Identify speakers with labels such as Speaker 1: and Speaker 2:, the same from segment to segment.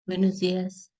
Speaker 1: Buenos días.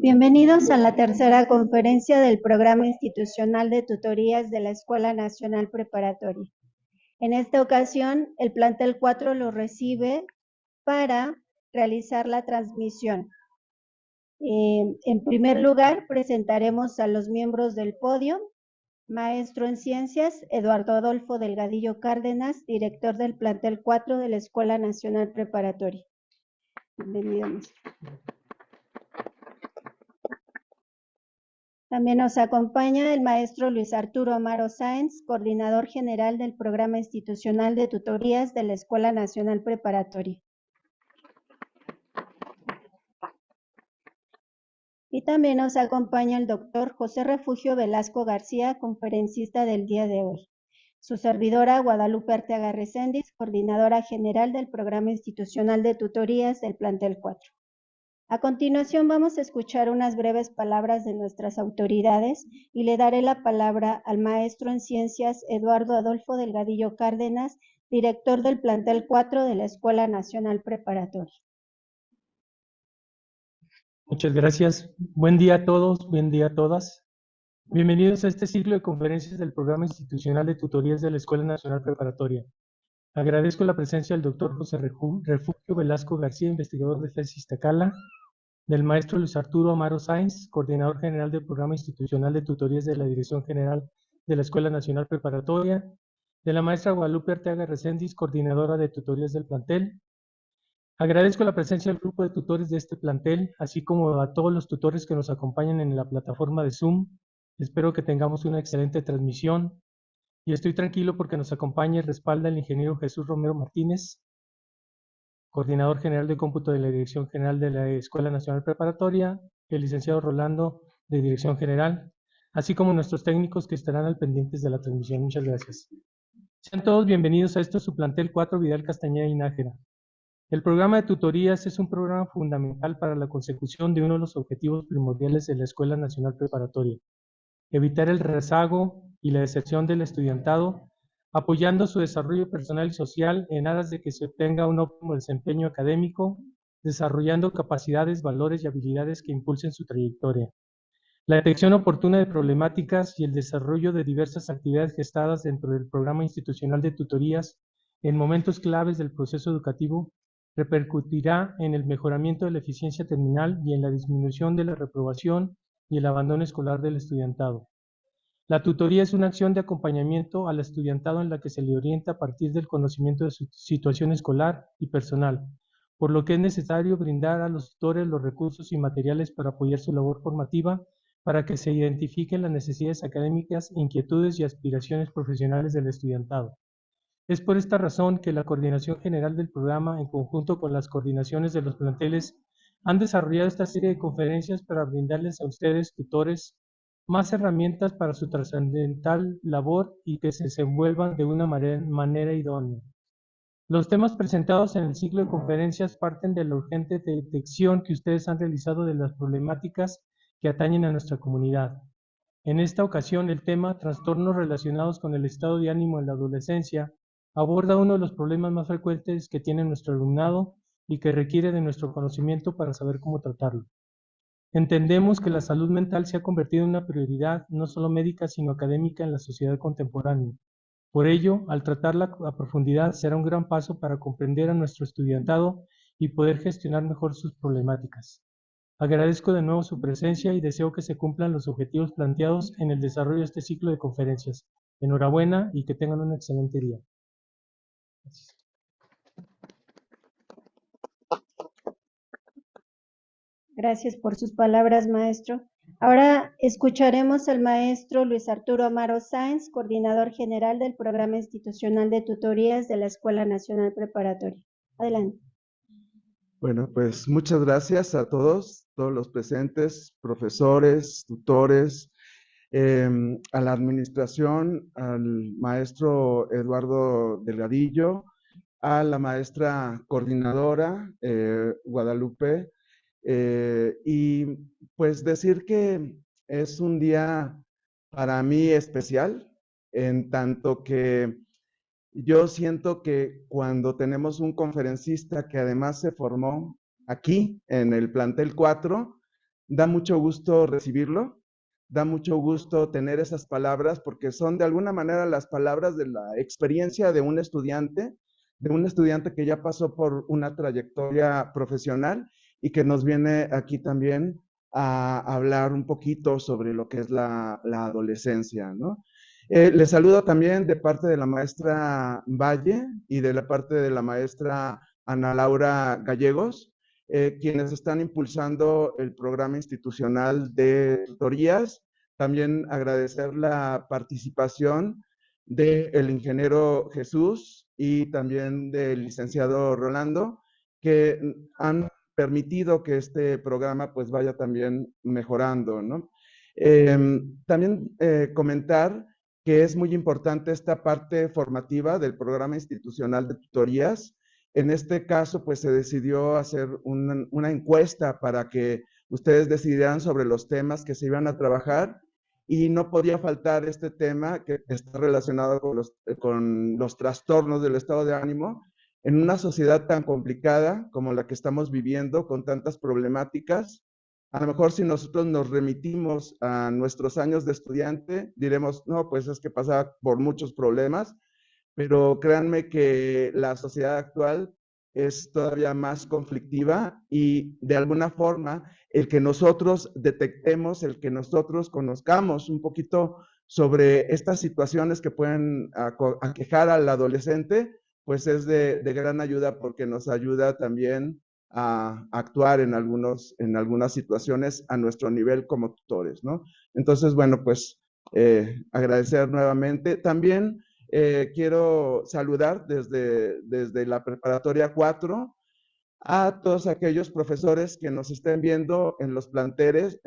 Speaker 2: Bienvenidos a la tercera conferencia del Programa Institucional de Tutorías de la Escuela Nacional Preparatoria. En esta ocasión, el plantel 4 lo recibe para realizar la transmisión. En primer lugar, presentaremos a los miembros del podio. Maestro en Ciencias, Eduardo Adolfo Delgadillo Cárdenas, director del plantel 4 de la Escuela Nacional Preparatoria. Bienvenido. También nos acompaña el maestro Luis Arturo Amaro Sáenz, coordinador general del Programa Institucional de Tutorías de la Escuela Nacional Preparatoria. Y también nos acompaña el doctor José Refugio Velasco García, conferencista del día de hoy. Su servidora Guadalupe Arteaga Recendis, coordinadora general del Programa Institucional de Tutorías del plantel 4. A continuación vamos a escuchar unas breves palabras de nuestras autoridades y le daré la palabra al maestro en Ciencias Eduardo Adolfo Delgadillo Cárdenas, director del plantel 4 de la Escuela Nacional Preparatoria.
Speaker 3: Muchas gracias. Buen día a todos, buen día a todas. Bienvenidos a este ciclo de conferencias del Programa Institucional de Tutorías de la Escuela Nacional Preparatoria. Agradezco la presencia del doctor José Refugio Velasco García, investigador de FES Iztacala, del maestro Luis Arturo Amaro Sáenz, coordinador general del Programa Institucional de Tutorías de la Dirección General de la Escuela Nacional Preparatoria, de la maestra Guadalupe Arteaga Recendis, coordinadora de tutorías del plantel. Agradezco la presencia del grupo de tutores de este plantel, así como a todos los tutores que nos acompañan en la plataforma de Zoom. Espero que tengamos una excelente transmisión y estoy tranquilo porque nos acompaña y respalda el ingeniero Jesús Romero Martínez, coordinador general de cómputo de la Dirección General de la Escuela Nacional Preparatoria, el licenciado Rolando de Dirección General, así como nuestros técnicos que estarán al pendientes de la transmisión. Muchas gracias. Sean todos bienvenidos a su plantel 4 Vidal Castañeda y Nájera. El programa de tutorías es un programa fundamental para la consecución de uno de los objetivos primordiales de la Escuela Nacional Preparatoria: evitar el rezago y la deserción del estudiantado, apoyando su desarrollo personal y social en aras de que se obtenga un óptimo desempeño académico, desarrollando capacidades, valores y habilidades que impulsen su trayectoria. La detección oportuna de problemáticas y el desarrollo de diversas actividades gestadas dentro del programa institucional de tutorías en momentos claves del proceso educativo repercutirá en el mejoramiento de la eficiencia terminal y en la disminución de la reprobación y el abandono escolar del estudiantado. La tutoría es una acción de acompañamiento al estudiantado en la que se le orienta a partir del conocimiento de su situación escolar y personal, por lo que es necesario brindar a los tutores los recursos y materiales para apoyar su labor formativa, para que se identifiquen las necesidades académicas, inquietudes y aspiraciones profesionales del estudiantado. Es por esta razón que la Coordinación General del programa, en conjunto con las coordinaciones de los planteles, han desarrollado esta serie de conferencias para brindarles a ustedes, tutores, más herramientas para su trascendental labor y que se desenvuelvan de una manera idónea. Los temas presentados en el ciclo de conferencias parten de la urgente detección que ustedes han realizado de las problemáticas que atañen a nuestra comunidad. En esta ocasión, el tema trastornos relacionados con el estado de ánimo en la adolescencia aborda uno de los problemas más frecuentes que tiene nuestro alumnado y que requiere de nuestro conocimiento para saber cómo tratarlo. Entendemos que la salud mental se ha convertido en una prioridad no solo médica, sino académica en la sociedad contemporánea. Por ello, al tratarla a profundidad, será un gran paso para comprender a nuestro estudiantado y poder gestionar mejor sus problemáticas. Agradezco de nuevo su presencia y deseo que se cumplan los objetivos planteados en el desarrollo de este ciclo de conferencias. Enhorabuena y que tengan un excelente día. Gracias.
Speaker 2: Gracias por sus palabras, maestro. Ahora escucharemos al maestro Luis Arturo Amaro Sáenz, coordinador general del Programa Institucional de Tutorías de la Escuela Nacional Preparatoria. Adelante.
Speaker 4: Bueno, pues muchas gracias a todos los presentes, profesores, tutores, a la administración, al maestro Eduardo Delgadillo, a la maestra coordinadora Guadalupe, y pues decir que es un día para mí especial, en tanto que yo siento que cuando tenemos un conferencista que además se formó aquí en el plantel 4, da mucho gusto recibirlo, da mucho gusto tener esas palabras porque son de alguna manera las palabras de la experiencia de un estudiante que ya pasó por una trayectoria profesional y que nos viene aquí también a hablar un poquito sobre lo que es la adolescencia, ¿no? Les saludo también de parte de la maestra Valle y de la parte de la maestra Ana Laura Gallegos, quienes están impulsando el programa institucional de tutorías. También agradecer la participación del ingeniero Jesús y también del licenciado Rolando, que han permitido que este programa pues vaya también mejorando, ¿no? También comentar que es muy importante esta parte formativa del programa institucional de tutorías. En este caso, pues se decidió hacer una encuesta para que ustedes decidieran sobre los temas que se iban a trabajar y no podía faltar este tema que está relacionado con los trastornos del estado de ánimo en una sociedad tan complicada como la que estamos viviendo, con tantas problemáticas. A lo mejor si nosotros nos remitimos a nuestros años de estudiante, diremos, no, pues es que pasaba por muchos problemas, pero créanme que la sociedad actual es todavía más conflictiva y de alguna forma el que nosotros detectemos, el que nosotros conozcamos un poquito sobre estas situaciones que pueden aquejar al adolescente, pues es de gran ayuda porque nos ayuda también a actuar en algunas situaciones a nuestro nivel como tutores, ¿no? Entonces, bueno, pues agradecer nuevamente. También quiero saludar desde la preparatoria 4 a todos aquellos profesores que nos estén viendo en los planteles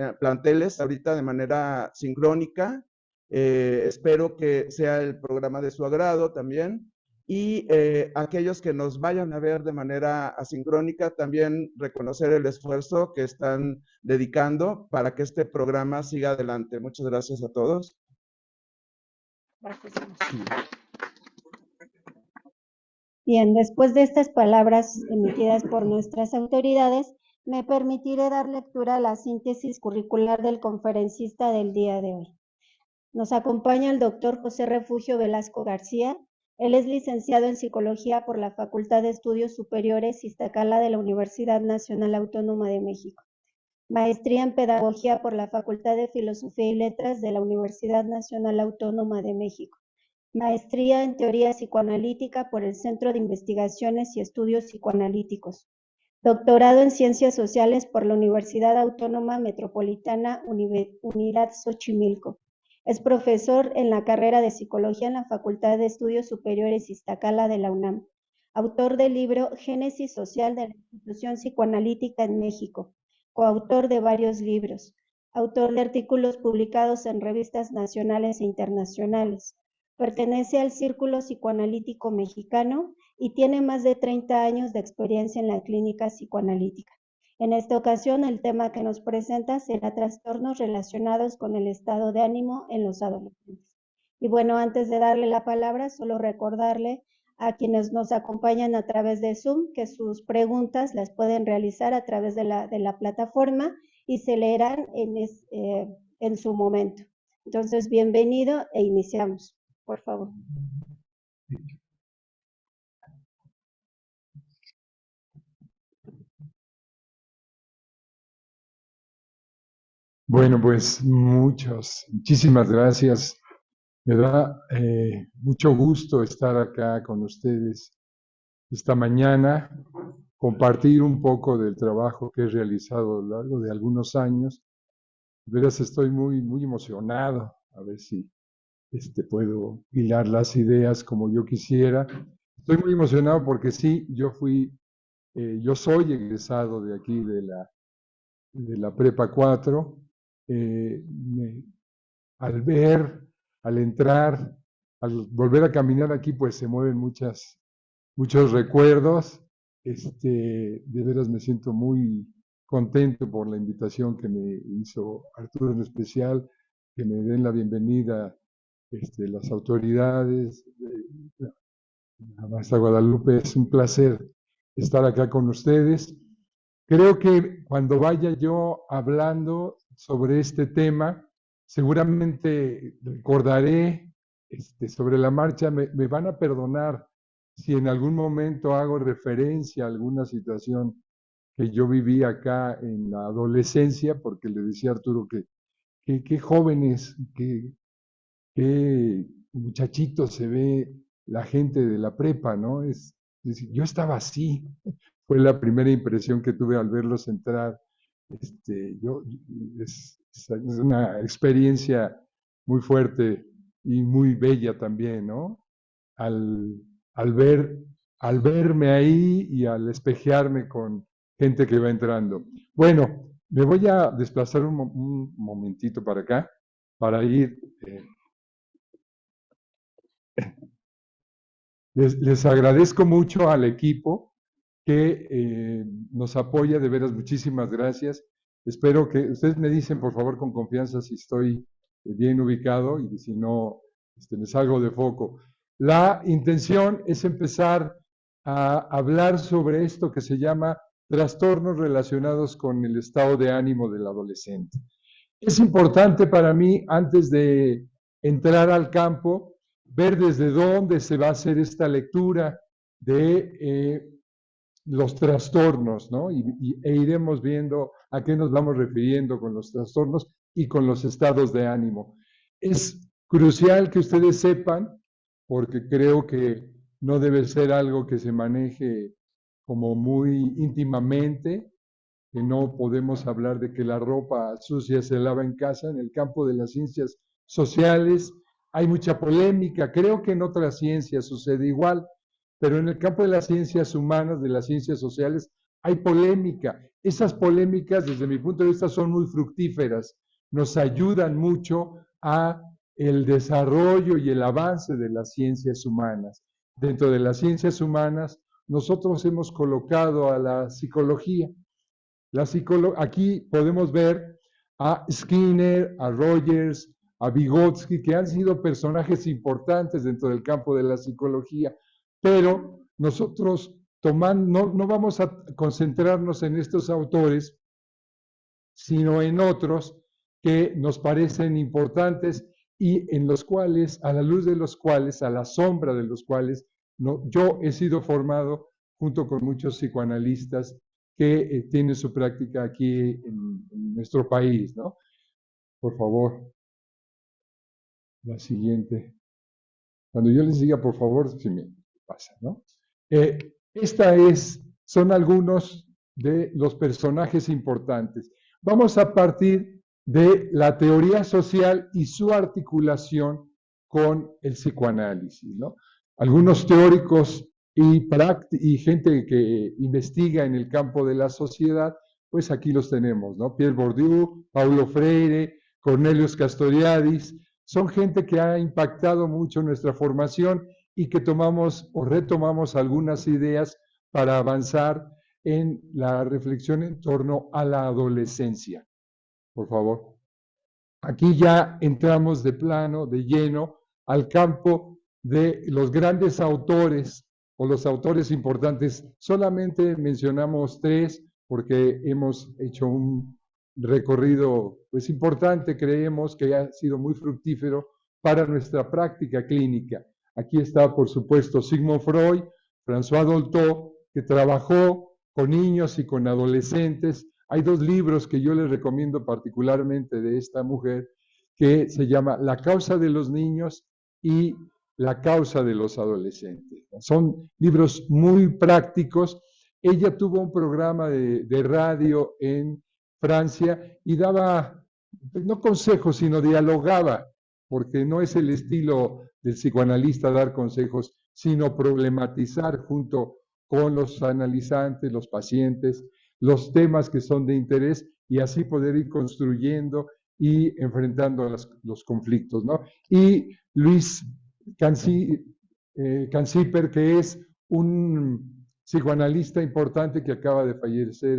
Speaker 4: ahorita de manera sincrónica. Espero que sea el programa de su agrado también. Y aquellos que nos vayan a ver de manera asincrónica, también reconocer el esfuerzo que están dedicando para que este programa siga adelante. Muchas gracias a todos.
Speaker 2: Gracias. Bien, después de estas palabras emitidas por nuestras autoridades, me permitiré dar lectura a la síntesis curricular del conferencista del día de hoy. Nos acompaña el doctor José Refugio Velasco García. Él es licenciado en Psicología por la Facultad de Estudios Superiores Iztacala de la Universidad Nacional Autónoma de México. Maestría en Pedagogía por la Facultad de Filosofía y Letras de la Universidad Nacional Autónoma de México. Maestría en Teoría Psicoanalítica por el Centro de Investigaciones y Estudios Psicoanalíticos. Doctorado en Ciencias Sociales por la Universidad Autónoma Metropolitana Unidad Xochimilco. Es profesor en la carrera de Psicología en la Facultad de Estudios Superiores Iztacala de la UNAM. Autor del libro Génesis Social de la Institución Psicoanalítica en México. Coautor de varios libros. Autor de artículos publicados en revistas nacionales e internacionales. Pertenece al Círculo Psicoanalítico Mexicano y tiene más de 30 años de experiencia en la clínica psicoanalítica. En esta ocasión, el tema que nos presenta será trastornos relacionados con el estado de ánimo en los adolescentes. Y bueno, antes de darle la palabra, solo recordarle a quienes nos acompañan a través de Zoom que sus preguntas las pueden realizar a través de la plataforma y se leerán en su momento. Entonces, bienvenido e iniciamos. Por favor.
Speaker 1: Bueno, pues muchísimas gracias. Me da mucho gusto estar acá con ustedes esta mañana, compartir un poco del trabajo que he realizado a lo largo de algunos años. De veras estoy muy emocionado, a ver si puedo hilar las ideas como yo quisiera. Estoy muy emocionado porque sí, yo soy egresado de aquí de la Prepa 4. al ver, al entrar, al volver a caminar aquí, pues se mueven muchos recuerdos. De veras me siento muy contento por la invitación que me hizo Arturo, en especial, que me den la bienvenida las autoridades, la maestra Guadalupe. Es un placer estar acá con ustedes. Creo que cuando vaya yo hablando sobre este tema, seguramente recordaré sobre la marcha. Me van a perdonar si en algún momento hago referencia a alguna situación que yo viví acá en la adolescencia, porque le decía a Arturo que jóvenes, qué muchachito se ve la gente de la prepa, ¿no? Es decir, yo estaba así. Fue la primera impresión que tuve al verlos entrar. Es una experiencia muy fuerte y muy bella también, ¿no? Al, al ver, al verme ahí y al espejearme con gente que va entrando. Bueno, me voy a desplazar un momentito para acá, para ir. Les agradezco mucho al equipo que nos apoya, de veras, muchísimas gracias. Espero que ustedes me dicen, por favor, con confianza, si estoy bien ubicado y si no, me salgo de foco. La intención es empezar a hablar sobre esto que se llama trastornos relacionados con el estado de ánimo del adolescente. Es importante para mí, antes de entrar al campo, ver desde dónde se va a hacer esta lectura de los trastornos, ¿no? E iremos viendo a qué nos vamos refiriendo con los trastornos y con los estados de ánimo. Es crucial que ustedes sepan, porque creo que no debe ser algo que se maneje como muy íntimamente, que no podemos hablar de que la ropa sucia se lava en casa. En el campo de las ciencias sociales hay mucha polémica. Creo que en otras ciencias sucede igual, pero en el campo de las ciencias humanas, de las ciencias sociales, hay polémica. Esas polémicas, desde mi punto de vista, son muy fructíferas. Nos ayudan mucho a el desarrollo y el avance de las ciencias humanas. Dentro de las ciencias humanas, nosotros hemos colocado a la psicología. Aquí podemos ver a Skinner, a Rogers, a Vygotsky, que han sido personajes importantes dentro del campo de la psicología, pero nosotros no vamos a concentrarnos en estos autores, sino en otros que nos parecen importantes y en los cuales, a la luz de los cuales, a la sombra de los cuales, yo he sido formado junto con muchos psicoanalistas que tienen su práctica aquí en nuestro país, ¿no? Por favor, la siguiente. Cuando yo les diga, por favor, se me pasa, ¿no? Son algunos de los personajes importantes. Vamos a partir de la teoría social y su articulación con el psicoanálisis, ¿no? Algunos teóricos y gente que investiga en el campo de la sociedad, pues aquí los tenemos, ¿no? Pierre Bourdieu, Paulo Freire, Cornelius Castoriadis, son gente que ha impactado mucho nuestra formación y que tomamos o retomamos algunas ideas para avanzar en la reflexión en torno a la adolescencia. Por favor. Aquí ya entramos de plano, de lleno, al campo de los grandes autores o los autores importantes. Solamente mencionamos 3 porque hemos hecho un recorrido pues importante, creemos que ha sido muy fructífero para nuestra práctica clínica. Aquí está, por supuesto, Sigmund Freud, François Dolto, que trabajó con niños y con adolescentes. Hay 2 libros que yo les recomiendo particularmente de esta mujer, que se llama La causa de los niños y La causa de los adolescentes. Son libros muy prácticos. Ella tuvo un programa de radio en Francia y daba, no consejos, sino dialogaba, porque no es el estilo del psicoanalista dar consejos, sino problematizar junto con los analizantes, los pacientes, los temas que son de interés y así poder ir construyendo y enfrentando los conflictos, ¿no? Y Luis Canciper, que es un psicoanalista importante que acaba de fallecer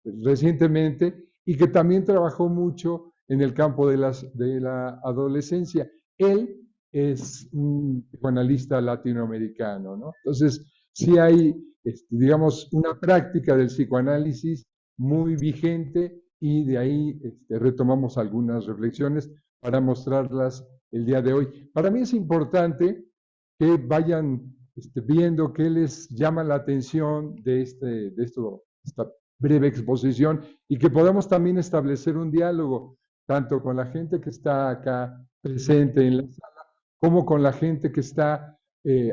Speaker 1: recientemente, y que también trabajó mucho en el campo de la adolescencia. Él es un psicoanalista latinoamericano, ¿no? Entonces, sí hay, digamos, una práctica del psicoanálisis muy vigente, y de ahí retomamos algunas reflexiones para mostrarlas el día de hoy. Para mí es importante que vayan viendo qué les llama la atención de esta breve exposición, y que podamos también establecer un diálogo, tanto con la gente que está acá presente en la sala, como con la gente que está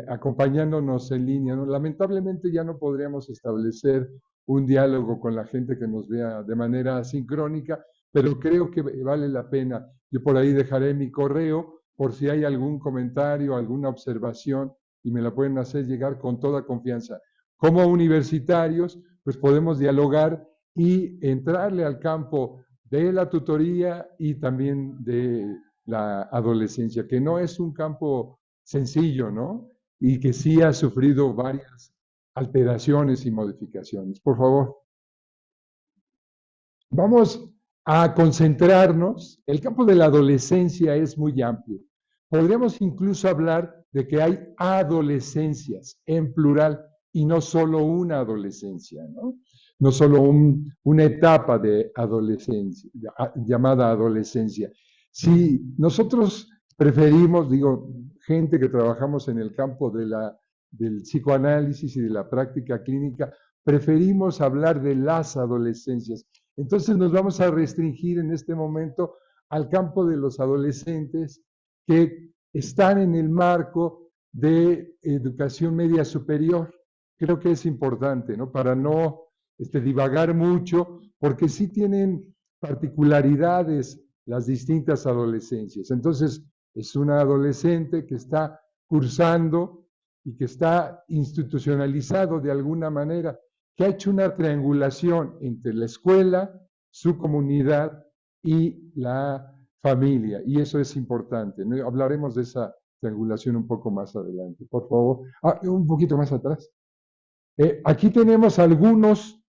Speaker 1: acompañándonos en línea, ¿no? Lamentablemente ya no podríamos establecer un diálogo con la gente que nos vea de manera sincrónica, pero creo que vale la pena. Yo por ahí dejaré mi correo por si hay algún comentario, alguna observación, y me la pueden hacer llegar con toda confianza. Como universitarios, pues podemos dialogar y entrarle al campo de la tutoría y también de la adolescencia, que no es un campo sencillo, ¿no? Y que sí ha sufrido varias alteraciones y modificaciones. Por favor. Vamos a concentrarnos. El campo de la adolescencia es muy amplio. Podríamos incluso hablar de que hay adolescencias en plural y no solo una adolescencia, ¿no? No solo una etapa de adolescencia, llamada adolescencia. Si nosotros preferimos, digo, gente que trabajamos en el campo del psicoanálisis y de la práctica clínica, preferimos hablar de las adolescencias. Entonces nos vamos a restringir en este momento al campo de los adolescentes que están en el marco de educación media superior. Creo que es importante, ¿no? Para no divagar mucho, porque sí tienen particularidades las distintas adolescencias. Entonces, es una adolescente que está cursando y que está institucionalizado de alguna manera, que ha hecho una triangulación entre la escuela, su comunidad y la familia, y eso es importante, ¿no? Hablaremos de esa triangulación un poco más adelante, por favor. Un poquito más atrás. Aquí tenemos algunos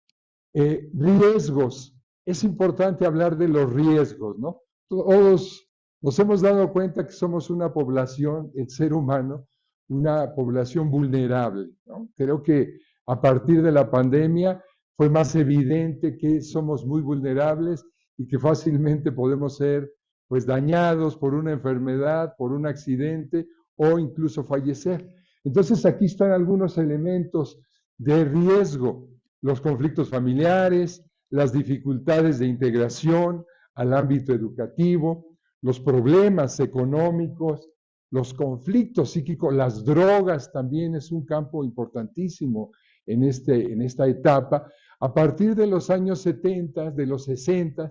Speaker 1: riesgos. Es importante hablar de los riesgos, ¿no? Todos nos hemos dado cuenta que somos una población, el ser humano, una población vulnerable, ¿no? Creo que a partir de la pandemia fue más evidente que somos muy vulnerables y que fácilmente podemos ser, pues, dañados por una enfermedad, por un accidente o incluso fallecer. Entonces, aquí están algunos elementos de riesgo: los conflictos familiares, las dificultades de integración al ámbito educativo, los problemas económicos, los conflictos psíquicos, las drogas también es un campo importantísimo en esta etapa. A partir de los años 70, de los 60,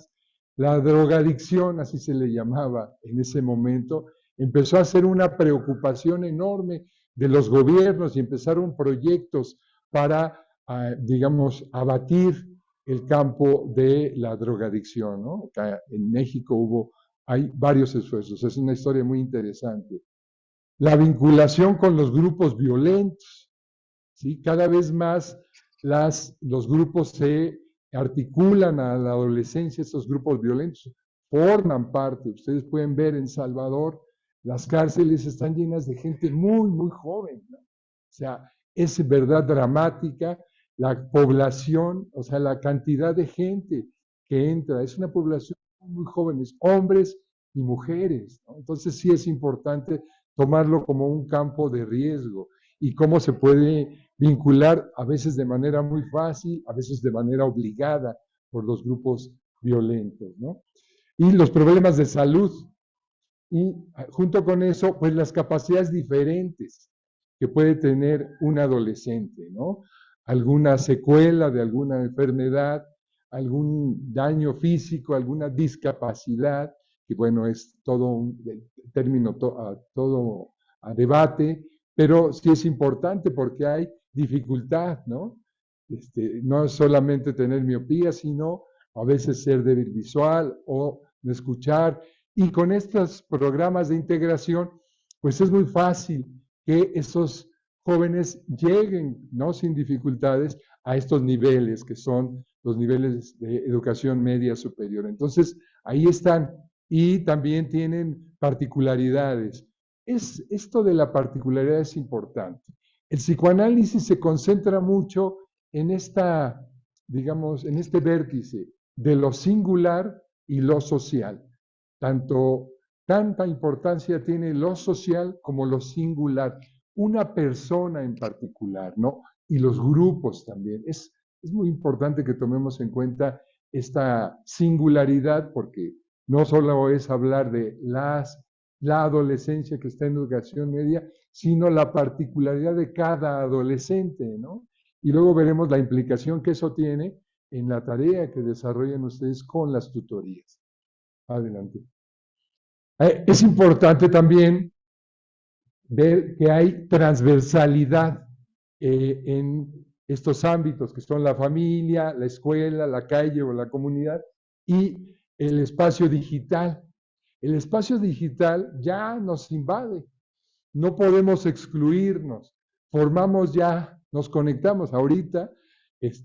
Speaker 1: la drogadicción, así se le llamaba en ese momento, empezó a ser una preocupación enorme de los gobiernos y empezaron proyectos para, digamos, abatir el campo de la drogadicción, ¿no? Acá en México hay varios esfuerzos, es una historia muy interesante. La vinculación con los grupos violentos, ¿sí? Cada vez más los grupos se articulan a la adolescencia, estos grupos violentos forman parte. Ustedes pueden ver en Salvador, las cárceles están llenas de gente muy, muy joven, ¿no? O sea, es verdad dramática la población, o sea, la cantidad de gente que entra. Es una población muy jóvenes, hombres y mujeres, ¿no? Entonces sí es importante tomarlo como un campo de riesgo y cómo se puede vincular, a veces de manera muy fácil, a veces de manera obligada por los grupos violentos, ¿no? Y los problemas de salud. Y junto con eso, pues las capacidades diferentes que puede tener un adolescente, ¿no? Alguna secuela de alguna enfermedad, algún daño físico, alguna discapacidad, que bueno, es todo un término, todo a debate, pero sí es importante porque hay dificultad, ¿no? No es solamente tener miopía, sino a veces ser débil visual o no escuchar. Y con estos programas de integración, pues es muy fácil que esos jóvenes lleguen, ¿no?, sin dificultades a estos niveles, que son los niveles de educación media superior. Entonces, ahí están. Y también tienen particularidades. Esto de la particularidad es importante. El psicoanálisis se concentra mucho en esta, digamos, en este vértice de lo singular y lo social. Tanta importancia tiene lo social como lo singular. Una persona en particular, ¿no? Y los grupos también. Es muy importante que tomemos en cuenta esta singularidad, porque no solo es hablar de la adolescencia que está en educación media, sino la particularidad de cada adolescente, ¿no? Y luego veremos la implicación que eso tiene en la tarea que desarrollan ustedes con las tutorías. Adelante. Es importante también ver que hay transversalidad en estos ámbitos, que son la familia, la escuela, la calle o la comunidad, y el espacio digital. El espacio digital ya nos invade, no podemos excluirnos, nos conectamos ahorita,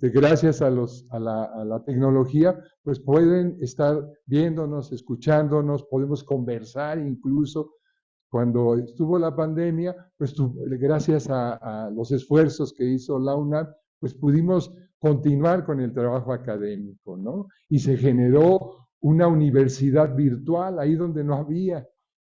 Speaker 1: gracias a la tecnología, pues pueden estar viéndonos, escuchándonos, podemos conversar incluso. Cuando estuvo la pandemia, pues gracias a los esfuerzos que hizo la UNAM, pues pudimos continuar con el trabajo académico, ¿no? Y se generó una universidad virtual ahí donde no había.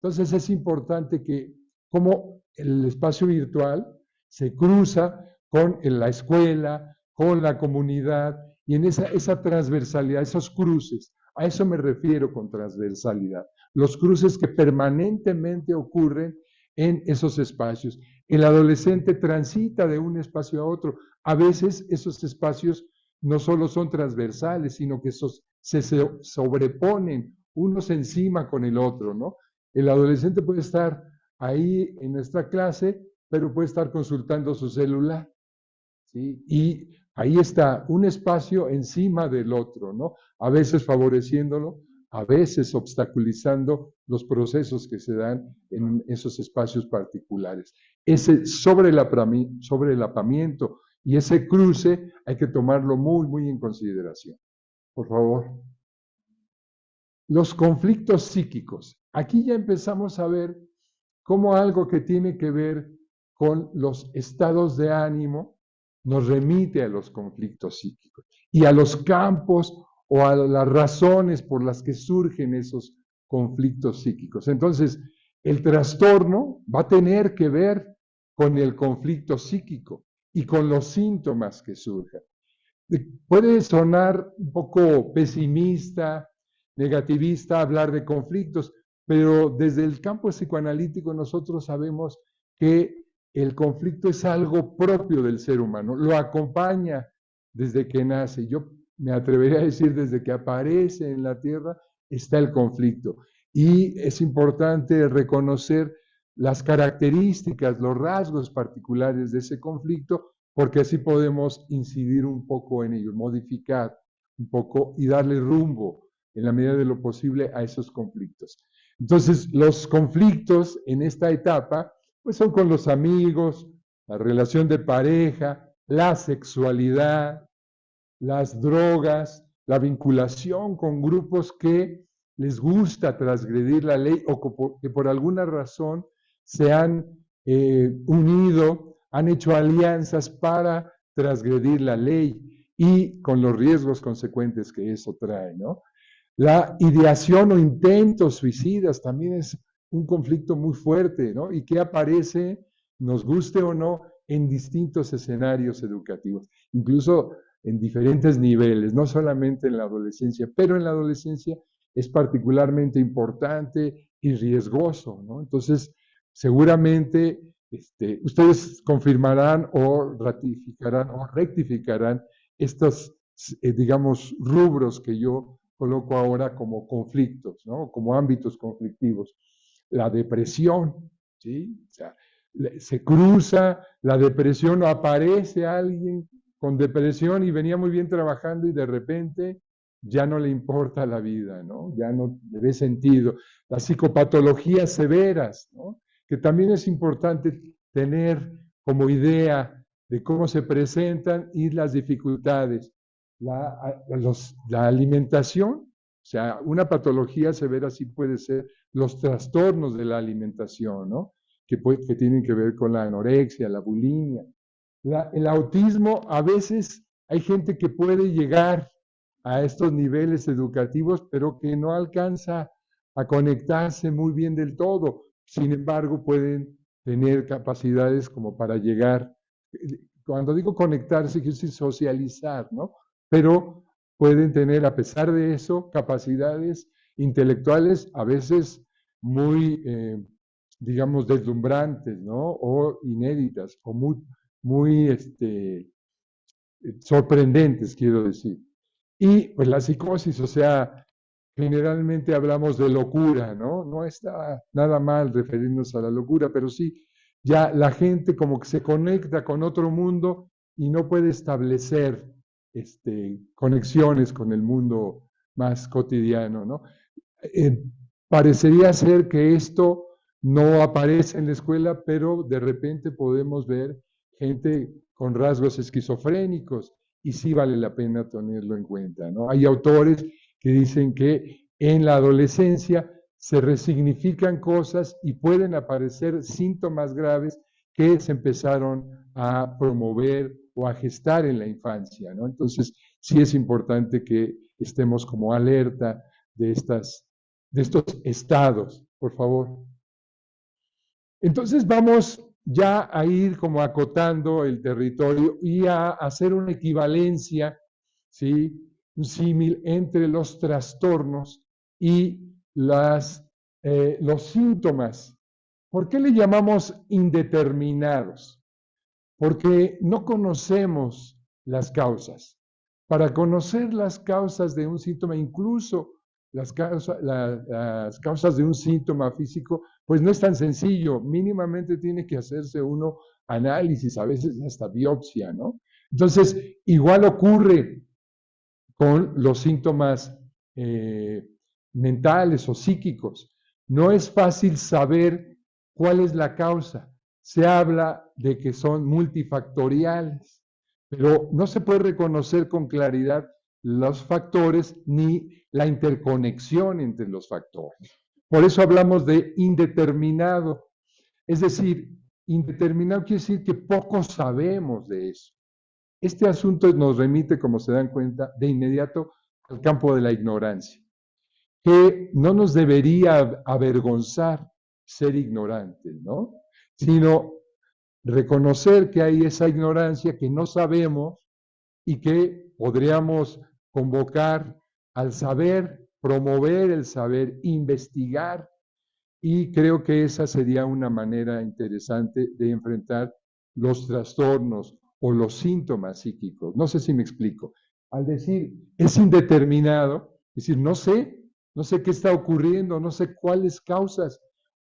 Speaker 1: Entonces es importante que como el espacio virtual se cruza con la escuela, con la comunidad, y en esa transversalidad, esos cruces, a eso me refiero con transversalidad. Los cruces que permanentemente ocurren en esos espacios. El adolescente transita de un espacio a otro. A veces esos espacios no solo son transversales, sino que se sobreponen unos encima con el otro, ¿no? El adolescente puede estar ahí en nuestra clase, pero puede estar consultando su celular, ¿sí? Y ahí está un espacio encima del otro, ¿no? A veces favoreciéndolo, a veces obstaculizando los procesos que se dan en esos espacios particulares. Ese sobrelapamiento y ese cruce hay que tomarlo muy, muy en consideración. Por favor. Los conflictos psíquicos. Aquí ya empezamos a ver cómo algo que tiene que ver con los estados de ánimo nos remite a los conflictos psíquicos y a los campos o a las razones por las que surgen esos conflictos psíquicos. Entonces, el trastorno va a tener que ver con el conflicto psíquico y con los síntomas que surjan. Puede sonar un poco pesimista, negativista hablar de conflictos, pero desde el campo psicoanalítico nosotros sabemos que el conflicto es algo propio del ser humano, lo acompaña desde que nace. Yo me atrevería a decir desde que aparece en la Tierra está el conflicto. Y es importante reconocer las características, los rasgos particulares de ese conflicto, porque así podemos incidir un poco en ello, modificar un poco y darle rumbo en la medida de lo posible a esos conflictos. Entonces, los conflictos en esta etapa, pues son con los amigos, la relación de pareja, la sexualidad, las drogas, la vinculación con grupos que les gusta transgredir la ley o que por alguna razón se han unido, han hecho alianzas para transgredir la ley y con los riesgos consecuentes que eso trae, ¿no? La ideación o intentos suicidas también es un conflicto muy fuerte, ¿no? Y que aparece, nos guste o no, en distintos escenarios educativos, incluso en diferentes niveles, no solamente en la adolescencia, pero en la adolescencia es particularmente importante y riesgoso, ¿no? Entonces, seguramente ustedes confirmarán o ratificarán o rectificarán estos, digamos, rubros que yo coloco ahora como conflictos, ¿no? Como ámbitos conflictivos. La depresión, ¿sí? O sea, se cruza la depresión o aparece alguien con depresión y venía muy bien trabajando y de repente ya no le importa la vida, ¿no? Ya no le ve sentido. Las psicopatologías severas, ¿no? Que también es importante tener como idea de cómo se presentan y las dificultades. La alimentación, o sea, una patología severa sí puede ser los trastornos de la alimentación, ¿no? Que tienen que ver con la anorexia, la bulimia. El autismo, a veces hay gente que puede llegar a estos niveles educativos, pero que no alcanza a conectarse muy bien del todo. Sin embargo, pueden tener capacidades como para llegar, cuando digo conectarse, quiero decir socializar, ¿no? Pero pueden tener, a pesar de eso, capacidades intelectuales a veces muy, digamos, deslumbrantes, ¿no? O inéditas, o muy sorprendentes, quiero decir. Y pues la psicosis, o sea, generalmente hablamos de locura, ¿no? No está nada mal referirnos a la locura, pero sí, ya la gente como que se conecta con otro mundo y no puede establecer conexiones con el mundo más cotidiano, ¿no? Eh, Parecería ser que esto no aparece en la escuela, pero de repente podemos ver gente con rasgos esquizofrénicos y sí vale la pena tenerlo en cuenta, ¿no? Hay autores que dicen que en la adolescencia se resignifican cosas y pueden aparecer síntomas graves que se empezaron a promover o a gestar en la infancia, ¿no? Entonces, sí es importante que estemos como alerta de estos estados, por favor. Entonces vamos ya a ir como acotando el territorio y a hacer una equivalencia, ¿sí? Un símil entre los trastornos y los síntomas. ¿Por qué le llamamos indeterminados? Porque no conocemos las causas. Para conocer las causas de un síntoma, incluso las causas de un síntoma físico, pues no es tan sencillo. Mínimamente tiene que hacerse uno análisis, a veces hasta biopsia, ¿no? Entonces, igual ocurre con los síntomas mentales o psíquicos. No es fácil saber cuál es la causa. Se habla de que son multifactoriales, pero no se puede reconocer con claridad los factores ni la interconexión entre los factores. Por eso hablamos de indeterminado. Es decir, indeterminado quiere decir que poco sabemos de eso. Este asunto nos remite, como se dan cuenta, de inmediato al campo de la ignorancia, que no nos debería avergonzar ser ignorantes, ¿no? Sino reconocer que hay esa ignorancia que no sabemos y que podríamos convocar al saber, promover el saber, investigar, y creo que esa sería una manera interesante de enfrentar los trastornos o los síntomas psíquicos. No sé si me explico. Al decir es indeterminado, es decir, no sé qué está ocurriendo, no sé cuáles causas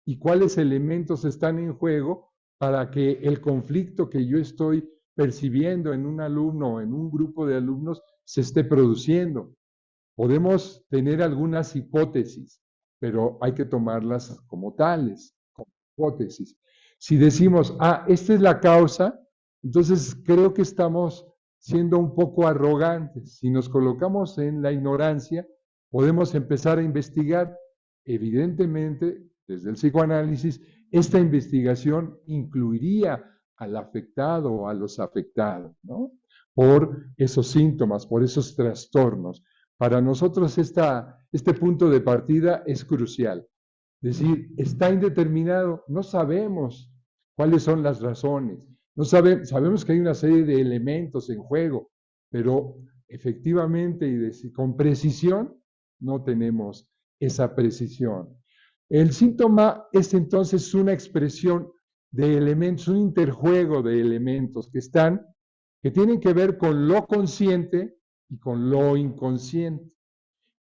Speaker 1: y cuáles elementos están en juego para que el conflicto que yo estoy percibiendo en un alumno o en un grupo de alumnos se esté produciendo. Podemos tener algunas hipótesis, pero hay que tomarlas como tales, como hipótesis. Si decimos, esta es la causa, entonces creo que estamos siendo un poco arrogantes. Si nos colocamos en la ignorancia, podemos empezar a investigar. Evidentemente, desde el psicoanálisis, esta investigación incluiría al afectado o a los afectados, ¿no? Por esos síntomas, por esos trastornos. Para nosotros este punto de partida es crucial. Es decir, está indeterminado, no sabemos cuáles son las razones, sabemos que hay una serie de elementos en juego, pero efectivamente y con precisión no tenemos esa precisión. El síntoma es entonces una expresión de elementos, un interjuego de elementos que tienen que ver con lo consciente y con lo inconsciente.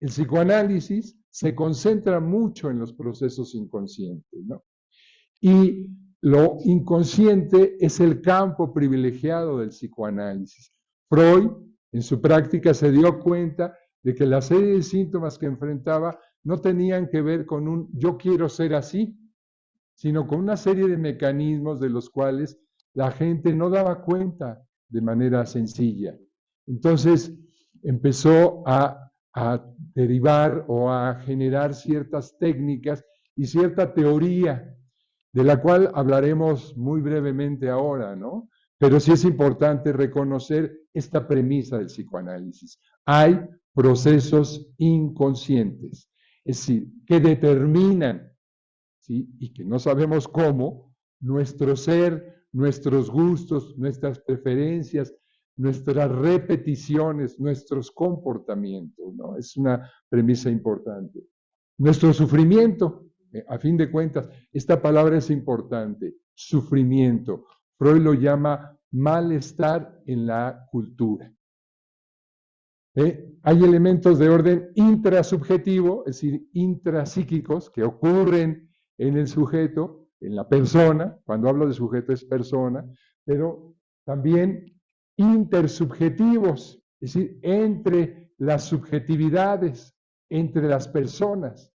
Speaker 1: El psicoanálisis se concentra mucho en los procesos inconscientes, ¿no? Y lo inconsciente es el campo privilegiado del psicoanálisis. Freud, en su práctica, se dio cuenta de que la serie de síntomas que enfrentaba no tenían que ver con un yo quiero ser así, sino con una serie de mecanismos de los cuales la gente no daba cuenta de manera sencilla. Entonces empezó a derivar o a generar ciertas técnicas y cierta teoría, de la cual hablaremos muy brevemente ahora, ¿no? Pero sí es importante reconocer esta premisa del psicoanálisis. Hay procesos inconscientes, es decir, que determinan, ¿sí? Y que no sabemos cómo, nuestro ser, nuestros gustos, nuestras preferencias, nuestras repeticiones, nuestros comportamientos, ¿no? Es una premisa importante. Nuestro sufrimiento, a fin de cuentas, esta palabra es importante, sufrimiento. Freud lo llama malestar en la cultura. Hay elementos de orden intrasubjetivo, es decir, intrapsíquicos, que ocurren en el sujeto, en la persona. Cuando hablo de sujeto es persona, pero también intersubjetivos, es decir, entre las subjetividades, entre las personas,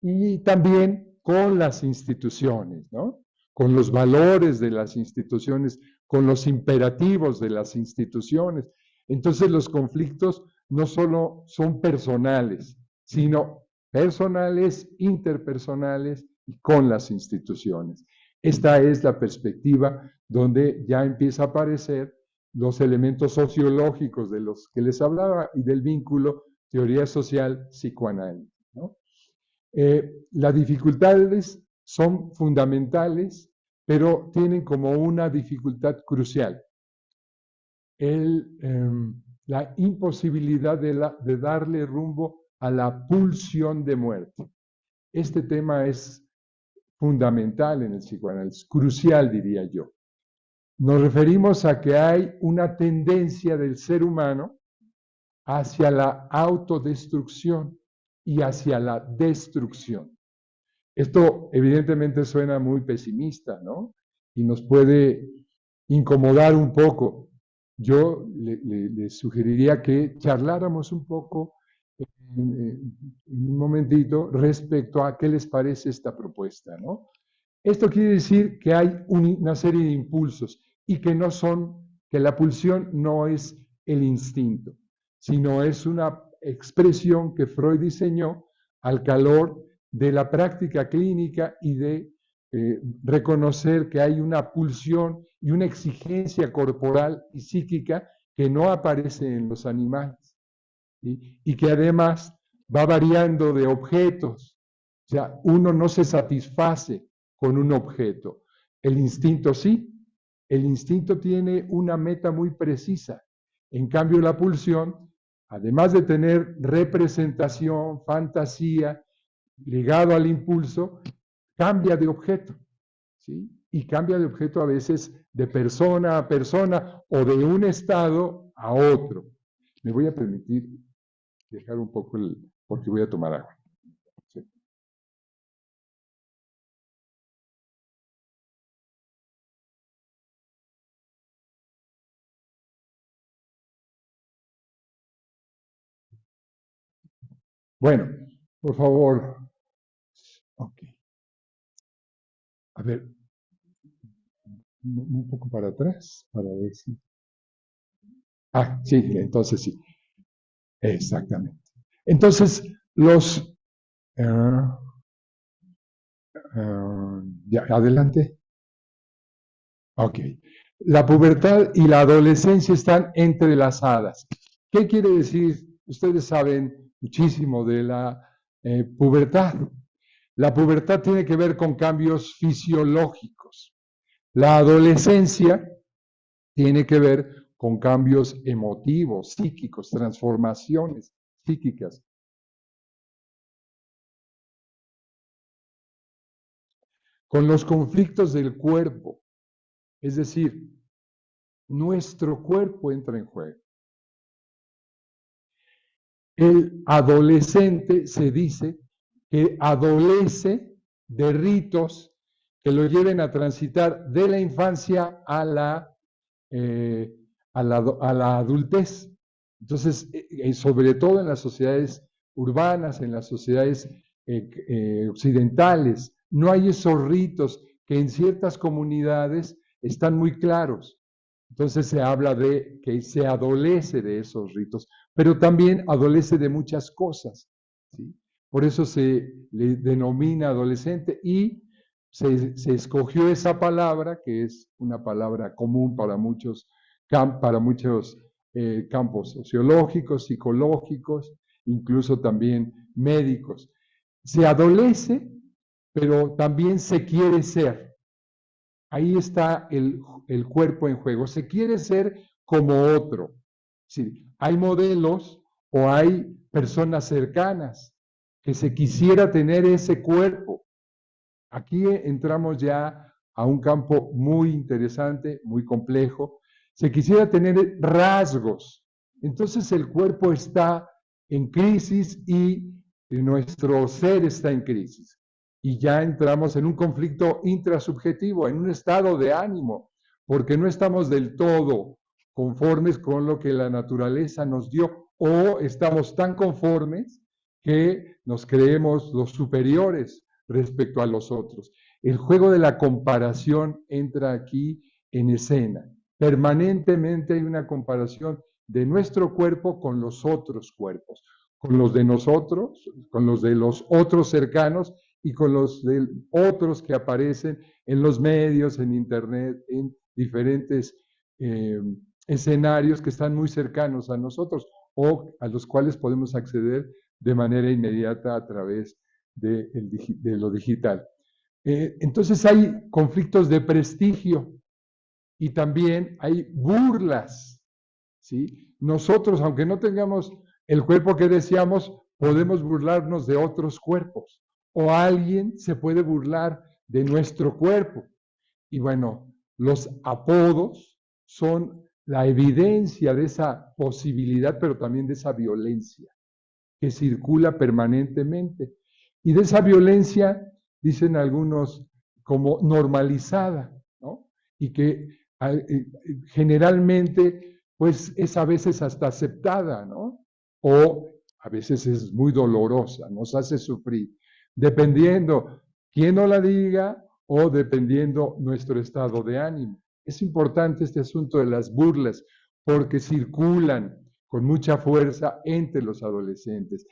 Speaker 1: y también con las instituciones, ¿no? Con los valores de las instituciones, con los imperativos de las instituciones. Entonces los conflictos no solo son personales, sino personales, interpersonales y con las instituciones. Esta es la perspectiva donde ya empieza a aparecer los elementos sociológicos de los que les hablaba y del vínculo teoría social psicoanálisis, ¿no? Las dificultades son fundamentales, pero tienen como una dificultad crucial la imposibilidad de darle rumbo a la pulsión de muerte. Este tema es fundamental en el psicoanálisis, crucial diría yo. Nos referimos a que hay una tendencia del ser humano hacia la autodestrucción y hacia la destrucción. Esto evidentemente suena muy pesimista, ¿no? Y nos puede incomodar un poco. Yo le sugeriría que charláramos un poco en un momentito respecto a qué les parece esta propuesta, ¿no? Esto quiere decir que hay una serie de impulsos y que no son, que la pulsión no es el instinto, sino es una expresión que Freud diseñó al calor de la práctica clínica y de reconocer que hay una pulsión y una exigencia corporal y psíquica que no aparece en los animales, ¿sí? Y que además va variando de objetos. O sea, uno no se satisface con un objeto. El instinto sí. El instinto tiene una meta muy precisa. En cambio, la pulsión, además de tener representación, fantasía, ligado al impulso, cambia de objeto, ¿sí? Y cambia de objeto a veces de persona a persona o de un estado a otro. Me voy a permitir dejar un poco porque voy a tomar agua. ¿Sí? Bueno, por favor. Ok. A ver, un poco para atrás, para ver si... Ah, sí, entonces sí. Exactamente. Entonces, ya, adelante. Ok. La pubertad y la adolescencia están entrelazadas. ¿Qué quiere decir? Ustedes saben muchísimo de la pubertad. La pubertad tiene que ver con cambios fisiológicos. La adolescencia tiene que ver con cambios emotivos, psíquicos, transformaciones psíquicas. Con los conflictos del cuerpo, es decir, nuestro cuerpo entra en juego. El adolescente se dice que adolece de ritos que lo lleven a transitar de la infancia a la adultez. Entonces, sobre todo en las sociedades urbanas, en las sociedades occidentales, no hay esos ritos que en ciertas comunidades están muy claros. Entonces se habla de que se adolece de esos ritos, pero también adolece de muchas cosas, ¿sí? Por eso se le denomina adolescente y se escogió esa palabra, que es una palabra común para muchos campos sociológicos, psicológicos, incluso también médicos. Se adolece, pero también se quiere ser. Ahí está el cuerpo en juego. Se quiere ser como otro. Sí, hay modelos o hay personas cercanas que se quisiera tener ese cuerpo. Aquí entramos ya a un campo muy interesante, muy complejo. Se quisiera tener rasgos. Entonces el cuerpo está en crisis y nuestro ser está en crisis. Y ya entramos en un conflicto intrasubjetivo, en un estado de ánimo, porque no estamos del todo conformes con lo que la naturaleza nos dio, o estamos tan conformes que nos creemos los superiores respecto a los otros. El juego de la comparación entra aquí en escena. Permanentemente hay una comparación de nuestro cuerpo con los otros cuerpos, con los de nosotros, con los de los otros cercanos y con los de otros que aparecen en los medios, en internet, en diferentes escenarios que están muy cercanos a nosotros o a los cuales podemos acceder de manera inmediata a través de lo digital. Entonces hay conflictos de prestigio y también hay burlas, ¿sí? Nosotros, aunque no tengamos el cuerpo que deseamos, podemos burlarnos de otros cuerpos o alguien se puede burlar de nuestro cuerpo. Y bueno, los apodos son la evidencia de esa posibilidad, pero también de esa violencia que circula permanentemente. Y de esa violencia, dicen algunos, como normalizada, ¿no? Y que generalmente, pues es a veces hasta aceptada, ¿no? O a veces es muy dolorosa, nos hace sufrir, dependiendo quién nos la diga o dependiendo nuestro estado de ánimo. Es importante este asunto de las burlas porque circulan con mucha fuerza entre los adolescentes.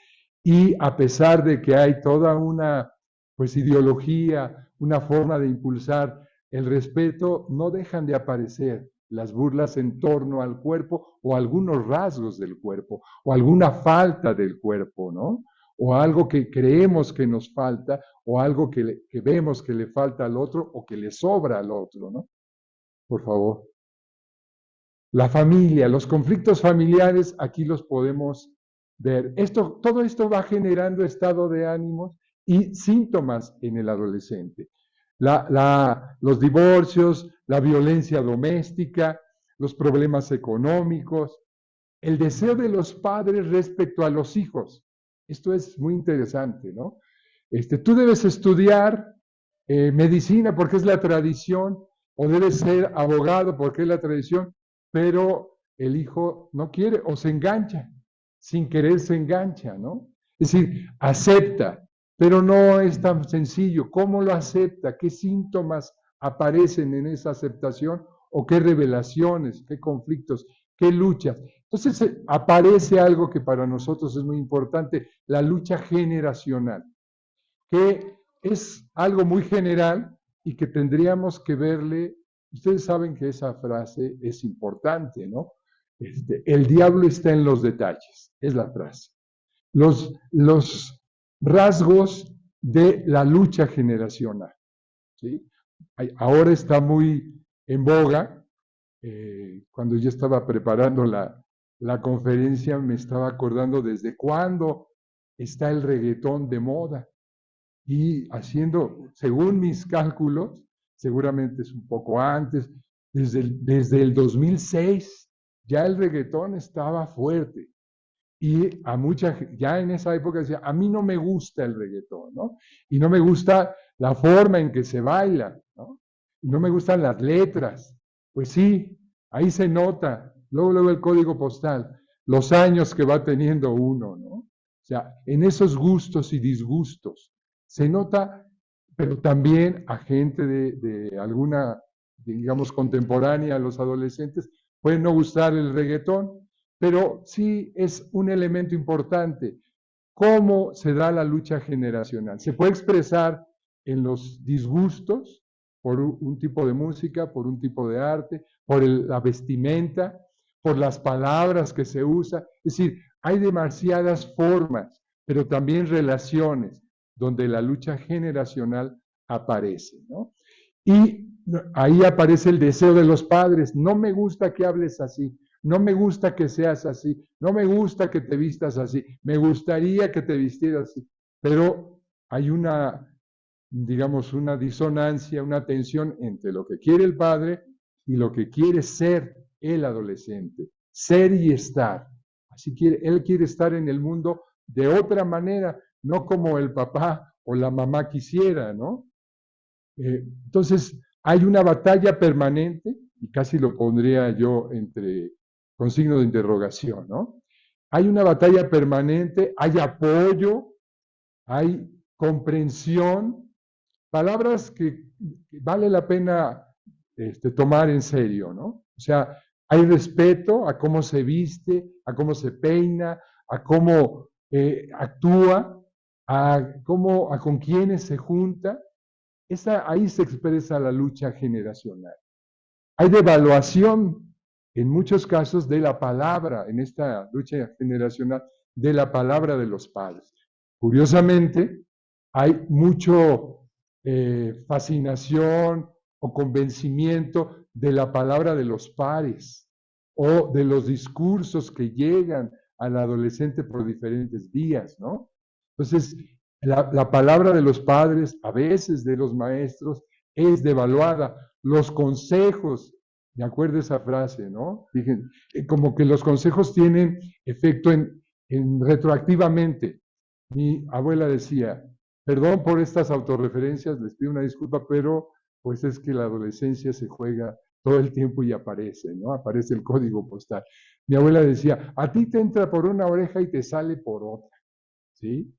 Speaker 1: Y a pesar de que hay toda una ideología, una forma de impulsar el respeto, no dejan de aparecer las burlas en torno al cuerpo o algunos rasgos del cuerpo o alguna falta del cuerpo, ¿no? O algo que creemos que nos falta o algo que vemos que le falta al otro o que le sobra al otro, ¿no? Por favor. La familia, los conflictos familiares, aquí los podemos ver. Todo esto va generando estado de ánimos y síntomas en el adolescente. Los divorcios, la violencia doméstica, los problemas económicos, el deseo de los padres respecto a los hijos. Esto es muy interesante, ¿no? Tú debes estudiar medicina porque es la tradición, o debes ser abogado porque es la tradición, pero el hijo no quiere o se engancha, sin querer se engancha, ¿no? Es decir, acepta, pero no es tan sencillo. ¿Cómo lo acepta? ¿Qué síntomas aparecen en esa aceptación? ¿O qué revelaciones, qué conflictos, qué luchas? Entonces aparece algo que para nosotros es muy importante, la lucha generacional, que es algo muy general y que tendríamos que verle. Ustedes saben que esa frase es importante, ¿no? El diablo está en los detalles, es la frase. Los rasgos de la lucha generacional, ¿sí? Ahora está muy en boga. Cuando yo estaba preparando la conferencia, me estaba acordando desde cuándo está el reggaetón de moda. Y haciendo, según mis cálculos, seguramente es un poco antes, desde el 2006 ya el reggaetón estaba fuerte. Y ya en esa época decía, a mí no me gusta el reggaetón, ¿no? Y no me gusta la forma en que se baila, ¿no? Y no me gustan las letras. Pues sí, ahí se nota, luego el código postal. los años que va teniendo uno, ¿no? O sea, en esos gustos y disgustos se nota, pero también a gente de alguna, digamos, contemporánea a los adolescentes, puede no gustar el reggaetón, pero sí es un elemento importante. ¿Cómo se da la lucha generacional? Se puede expresar en los disgustos por un tipo de música, por un tipo de arte, por la vestimenta, por las palabras que se usan. Es decir, hay demasiadas formas, pero también relaciones donde la lucha generacional aparece, ¿no? Y ahí aparece el deseo de los padres. No me gusta que hables así, no me gusta que seas así, no me gusta que te vistas así, me gustaría que te vistieras así. Pero hay una, digamos, una disonancia, una tensión entre lo que quiere el padre y lo que quiere ser el adolescente. Ser y estar. Así quiere, él quiere estar en el mundo de otra manera, no como el papá o la mamá quisiera, ¿no? Entonces, hay una batalla permanente, y casi lo pondría yo con signo de interrogación, ¿no? Hay una batalla permanente, hay apoyo, hay comprensión, palabras que vale la pena tomar en serio, ¿no? O sea, hay respeto a cómo se viste, a cómo se peina, a cómo actúa, a con quiénes se junta. Ahí se expresa la lucha generacional. Hay devaluación, en muchos casos, de la palabra, en esta lucha generacional, de la palabra de los padres. Curiosamente, hay mucho fascinación o convencimiento de la palabra de los pares o de los discursos que llegan al adolescente por diferentes vías, ¿no? Entonces, la palabra de los padres, a veces de los maestros, es devaluada. Los consejos, me acuerdo esa frase, ¿no? Dije, como que los consejos tienen efecto en retroactivamente. Mi abuela decía, perdón por estas autorreferencias, les pido una disculpa, pero pues es que la adolescencia se juega todo el tiempo y aparece, ¿no? Aparece el código postal. Mi abuela decía, a ti te entra por una oreja y te sale por otra, ¿sí?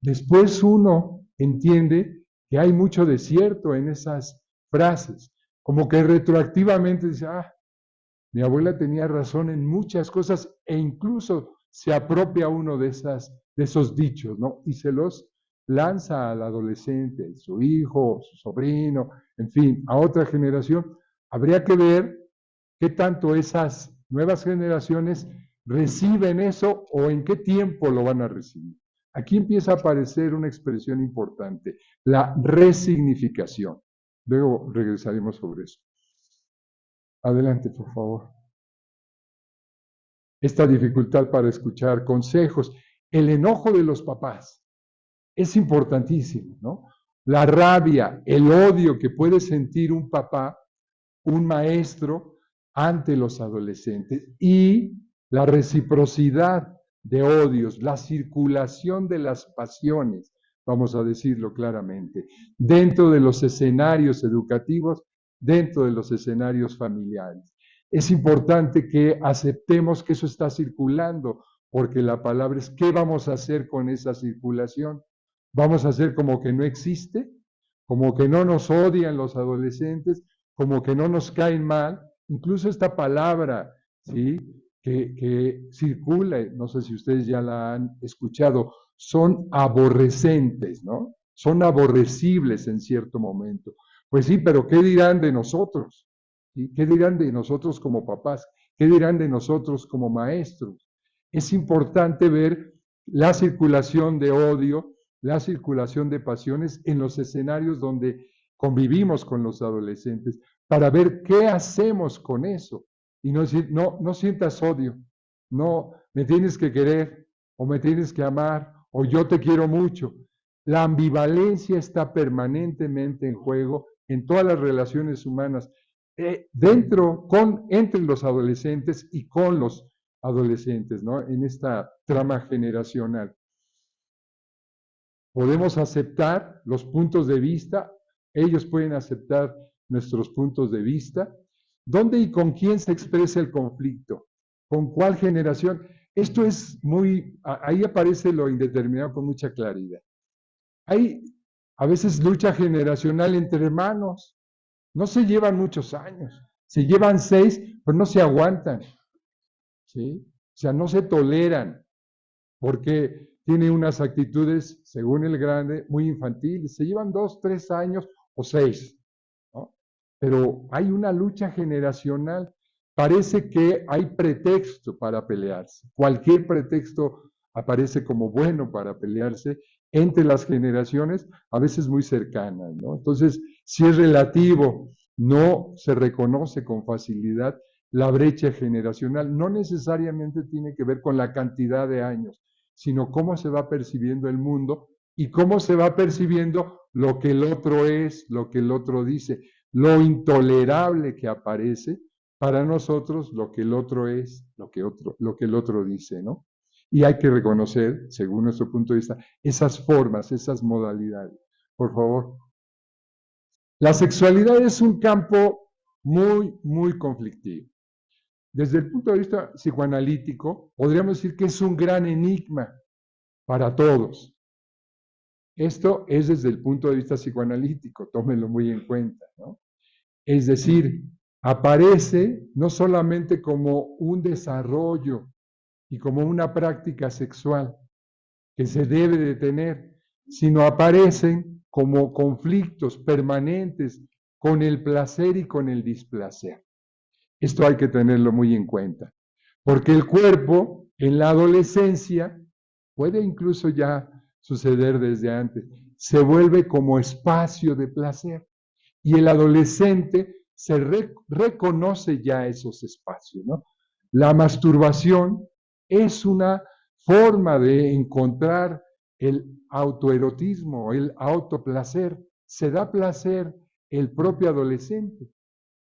Speaker 1: Después uno entiende que hay mucho desierto en esas frases, como que retroactivamente dice, mi abuela tenía razón en muchas cosas e incluso se apropia uno de esos dichos, ¿no? Y se los lanza al adolescente, su hijo, su sobrino, en fin, a otra generación. Habría que ver qué tanto esas nuevas generaciones reciben eso o en qué tiempo lo van a recibir. Aquí empieza a aparecer una expresión importante, la resignificación. Luego regresaremos sobre eso. Adelante, por favor. Esta dificultad para escuchar consejos, el enojo de los papás, es importantísimo, ¿no? La rabia, el odio que puede sentir un papá, un maestro, ante los adolescentes y la reciprocidad de odios, la circulación de las pasiones, vamos a decirlo claramente, dentro de los escenarios educativos, dentro de los escenarios familiares. Es importante que aceptemos que eso está circulando, porque la palabra es, ¿qué vamos a hacer con esa circulación? ¿Vamos a hacer como que no existe? ¿Como que no nos odian los adolescentes? ¿Como que no nos caen mal? Incluso esta palabra, ¿sí?, que circula, no sé si ustedes ya la han escuchado, son aborrecentes, ¿no? Son aborrecibles en cierto momento. Pues sí, pero ¿qué dirán de nosotros? ¿Sí? ¿Qué dirán de nosotros como papás? ¿Qué dirán de nosotros como maestros? Es importante ver la circulación de odio, la circulación de pasiones en los escenarios donde convivimos con los adolescentes, para ver qué hacemos con eso. Y no decir, no sientas odio, no, me tienes que querer, o me tienes que amar, o yo te quiero mucho. La ambivalencia está permanentemente en juego en todas las relaciones humanas, entre los adolescentes y con los adolescentes, ¿no? En esta trama generacional. Podemos aceptar los puntos de vista, ellos pueden aceptar nuestros puntos de vista. ¿Dónde y con quién se expresa el conflicto? ¿Con cuál generación? Esto es muy, ahí aparece lo indeterminado con mucha claridad. Hay a veces lucha generacional entre hermanos. No se llevan muchos años. Se llevan 6, pero no se aguantan. ¿Sí? O sea, no se toleran porque tienen unas actitudes, según el grande, muy infantiles. Se llevan 2, 3 años o 6. ¿No? Pero hay una lucha generacional. Parece que hay pretexto para pelearse. Cualquier pretexto aparece como bueno para pelearse entre las generaciones, a veces muy cercanas, ¿no? Entonces, si es relativo, no se reconoce con facilidad la brecha generacional. No necesariamente tiene que ver con la cantidad de años, sino cómo se va percibiendo el mundo y cómo se va percibiendo lo que el otro es, lo que el otro dice, lo intolerable que aparece para nosotros, lo que el otro es, lo que el otro dice, ¿no? Y hay que reconocer, según nuestro punto de vista, esas formas, esas modalidades. Por favor. La sexualidad es un campo muy, muy conflictivo. Desde el punto de vista psicoanalítico, podríamos decir que es un gran enigma para todos. Esto es desde el punto de vista psicoanalítico, tómenlo muy en cuenta, ¿no? Es decir, aparece no solamente como un desarrollo y como una práctica sexual que se debe de tener, sino aparecen como conflictos permanentes con el placer y con el displacer. Esto hay que tenerlo muy en cuenta, porque el cuerpo en la adolescencia, puede incluso ya suceder desde antes, se vuelve como espacio de placer y el adolescente se reconoce ya esos espacios, ¿no? La masturbación es una forma de encontrar el autoerotismo, el autoplacer. Se da placer el propio adolescente.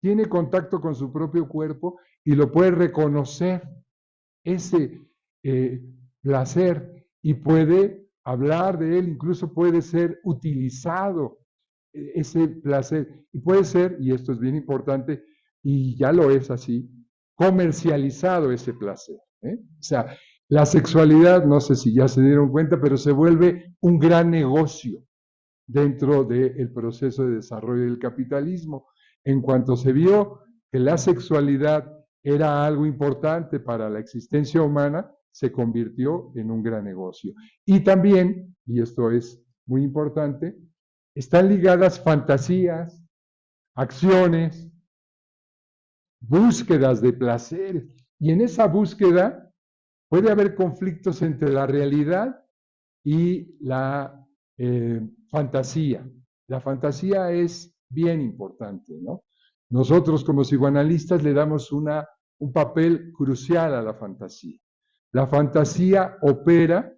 Speaker 1: Tiene contacto con su propio cuerpo y lo puede reconocer, ese placer, y puede hablar de él, incluso puede ser utilizado ese placer, y puede ser, y esto es bien importante, y ya lo es así, comercializado ese placer. O sea, la sexualidad, no sé si ya se dieron cuenta, pero se vuelve un gran negocio dentro del proceso de desarrollo del capitalismo. En cuanto se vio que la sexualidad era algo importante para la existencia humana, se convirtió en un gran negocio. Y también, y esto es muy importante, están ligadas fantasías, acciones, búsquedas de placer. Y en esa búsqueda puede haber conflictos entre la realidad y la fantasía. La fantasía es bien importante, ¿no? Nosotros como psicoanalistas le damos un papel crucial a la fantasía. La fantasía opera,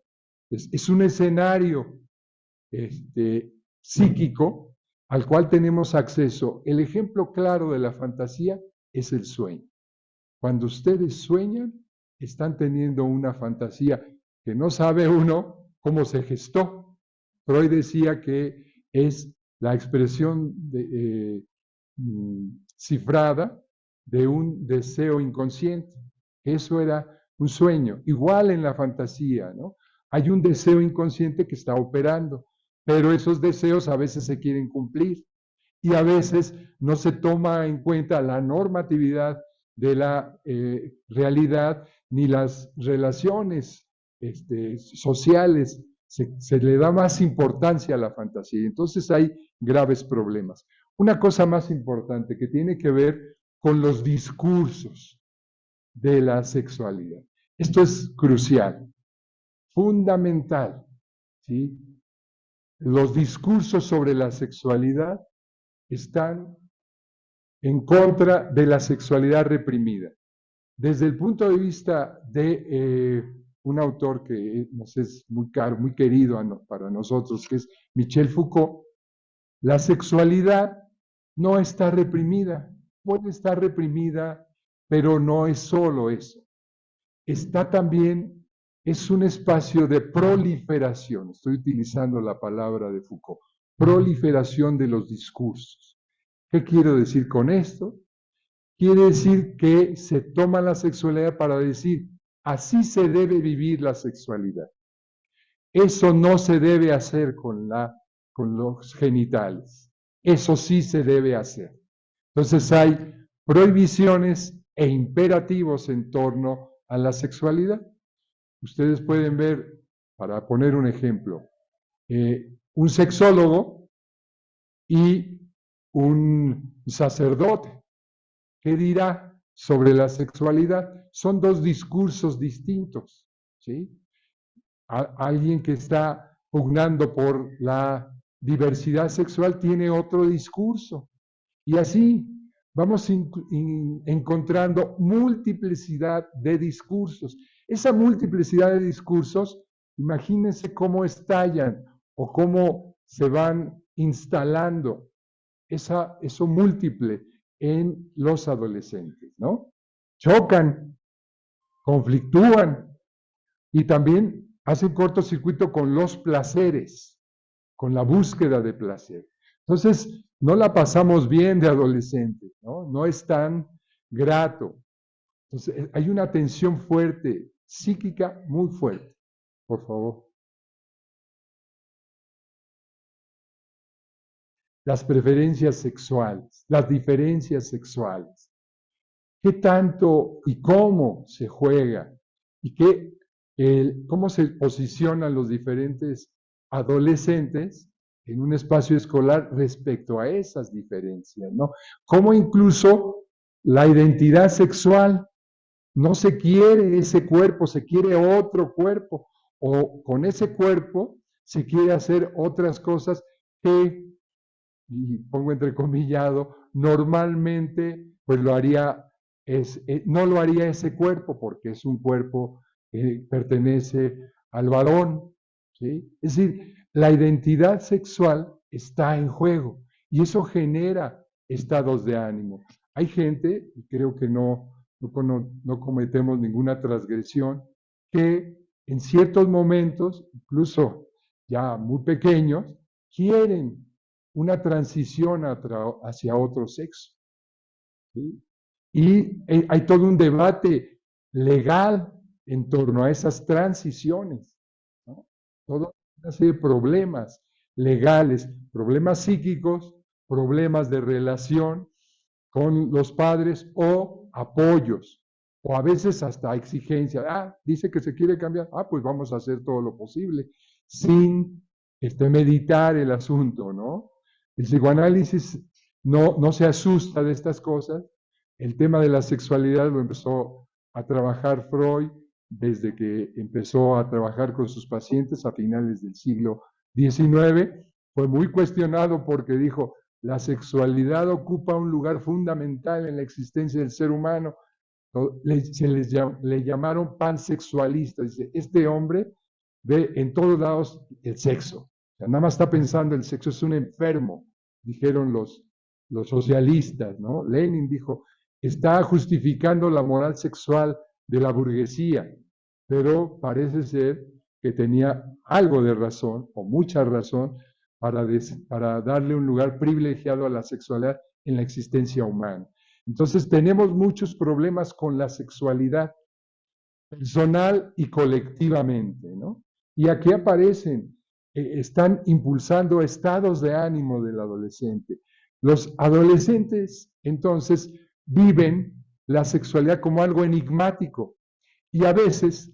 Speaker 1: es un escenario psíquico al cual tenemos acceso. El ejemplo claro de la fantasía es el sueño. Cuando ustedes sueñan, están teniendo una fantasía que no sabe uno cómo se gestó. Freud decía que es la expresión cifrada de un deseo inconsciente. Eso era un sueño. Igual en la fantasía, ¿no? Hay un deseo inconsciente que está operando, pero esos deseos a veces se quieren cumplir y a veces no se toma en cuenta la normatividad de la realidad ni las relaciones sociales. Se le da más importancia a la fantasía. Entonces hay graves problemas. Una cosa más importante que tiene que ver con los discursos de la sexualidad. Esto es crucial, fundamental, ¿sí? Los discursos sobre la sexualidad están en contra de la sexualidad reprimida. Desde el punto de vista de un autor que nos es muy caro, muy querido para nosotros, que es Michel Foucault, la sexualidad no está reprimida, puede estar reprimida, pero no es solo eso. Está también, es un espacio de proliferación, estoy utilizando la palabra de Foucault, proliferación de los discursos. ¿Qué quiero decir con esto? quiere decir que se toma la sexualidad para decir, así se debe vivir la sexualidad. Eso no se debe hacer con los genitales. Eso sí se debe hacer. Entonces hay prohibiciones e imperativos en torno a la sexualidad. Ustedes pueden ver, para poner un ejemplo, un sexólogo y un sacerdote. ¿Qué dirá sobre la sexualidad? Son dos discursos distintos, ¿sí? Alguien que está pugnando por la diversidad sexual tiene otro discurso. Y así vamos encontrando multiplicidad de discursos. Esa multiplicidad de discursos, imagínense cómo estallan o cómo se van instalando eso múltiple en los adolescentes, ¿no? Chocan, conflictúan y también hacen cortocircuito con los placeres, con la búsqueda de placer. Entonces, no la pasamos bien de adolescentes, ¿no? No es tan grato. Entonces, hay una tensión fuerte, psíquica muy fuerte. Por favor. Las preferencias sexuales, las diferencias sexuales. ¿Qué tanto y cómo se juega? ¿Y cómo se posicionan los diferentes adolescentes en un espacio escolar respecto a esas diferencias, ¿no? Cómo incluso la identidad sexual, no se quiere ese cuerpo, se quiere otro cuerpo, o con ese cuerpo se quiere hacer otras cosas que, y pongo entrecomillado, normalmente pues no lo haría ese cuerpo porque es un cuerpo que pertenece al varón, ¿sí? Es decir, la identidad sexual está en juego y eso genera estados de ánimo. Hay gente, y creo que no cometemos ninguna transgresión, que en ciertos momentos, incluso ya muy pequeños, quieren una transición hacia otro sexo, ¿sí? Y hay todo un debate legal en torno a esas transiciones, ¿no? Toda una serie de problemas legales, problemas psíquicos, problemas de relación con los padres o apoyos, o a veces hasta exigencia. Dice que se quiere cambiar, pues vamos a hacer todo lo posible, sin meditar el asunto, ¿no? El psicoanálisis no se asusta de estas cosas. El tema de la sexualidad lo empezó a trabajar Freud desde que empezó a trabajar con sus pacientes a finales del siglo XIX. Fue muy cuestionado porque dijo, la sexualidad ocupa un lugar fundamental en la existencia del ser humano. Le llamaron pansexualista. Dice, este hombre ve en todos lados el sexo. O sea, nada más está pensando el sexo, es un enfermo, dijeron los socialistas, ¿no? Lenin dijo, está justificando la moral sexual de la burguesía, pero parece ser que tenía algo de razón, o mucha razón, para darle un lugar privilegiado a la sexualidad en la existencia humana. Entonces tenemos muchos problemas con la sexualidad personal y colectivamente, ¿no? Y aquí aparecen, están impulsando estados de ánimo del adolescente. Los adolescentes, entonces, viven la sexualidad como algo enigmático y a veces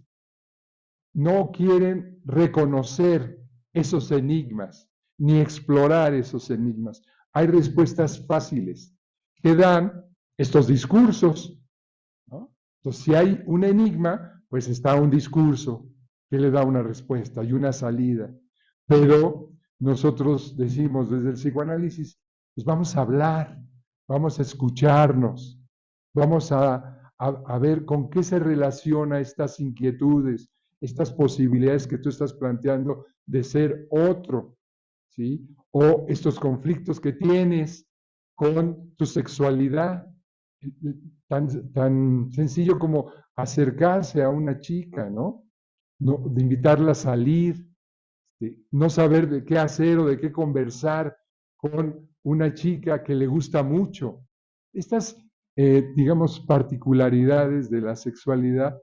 Speaker 1: no quieren reconocer esos enigmas ni explorar esos enigmas. Hay respuestas fáciles que dan estos discursos, ¿no? Entonces, si hay un enigma, pues está un discurso que le da una respuesta y una salida. Pero nosotros decimos desde el psicoanálisis, pues vamos a hablar, vamos a escucharnos, vamos a ver con qué se relaciona estas inquietudes, estas posibilidades que tú estás planteando de ser otro, ¿sí? O estos conflictos que tienes con tu sexualidad, tan sencillo como acercarse a una chica, ¿no? De invitarla a salir, no saber de qué hacer o de qué conversar con una chica que le gusta mucho. Estas digamos, particularidades de la sexualidad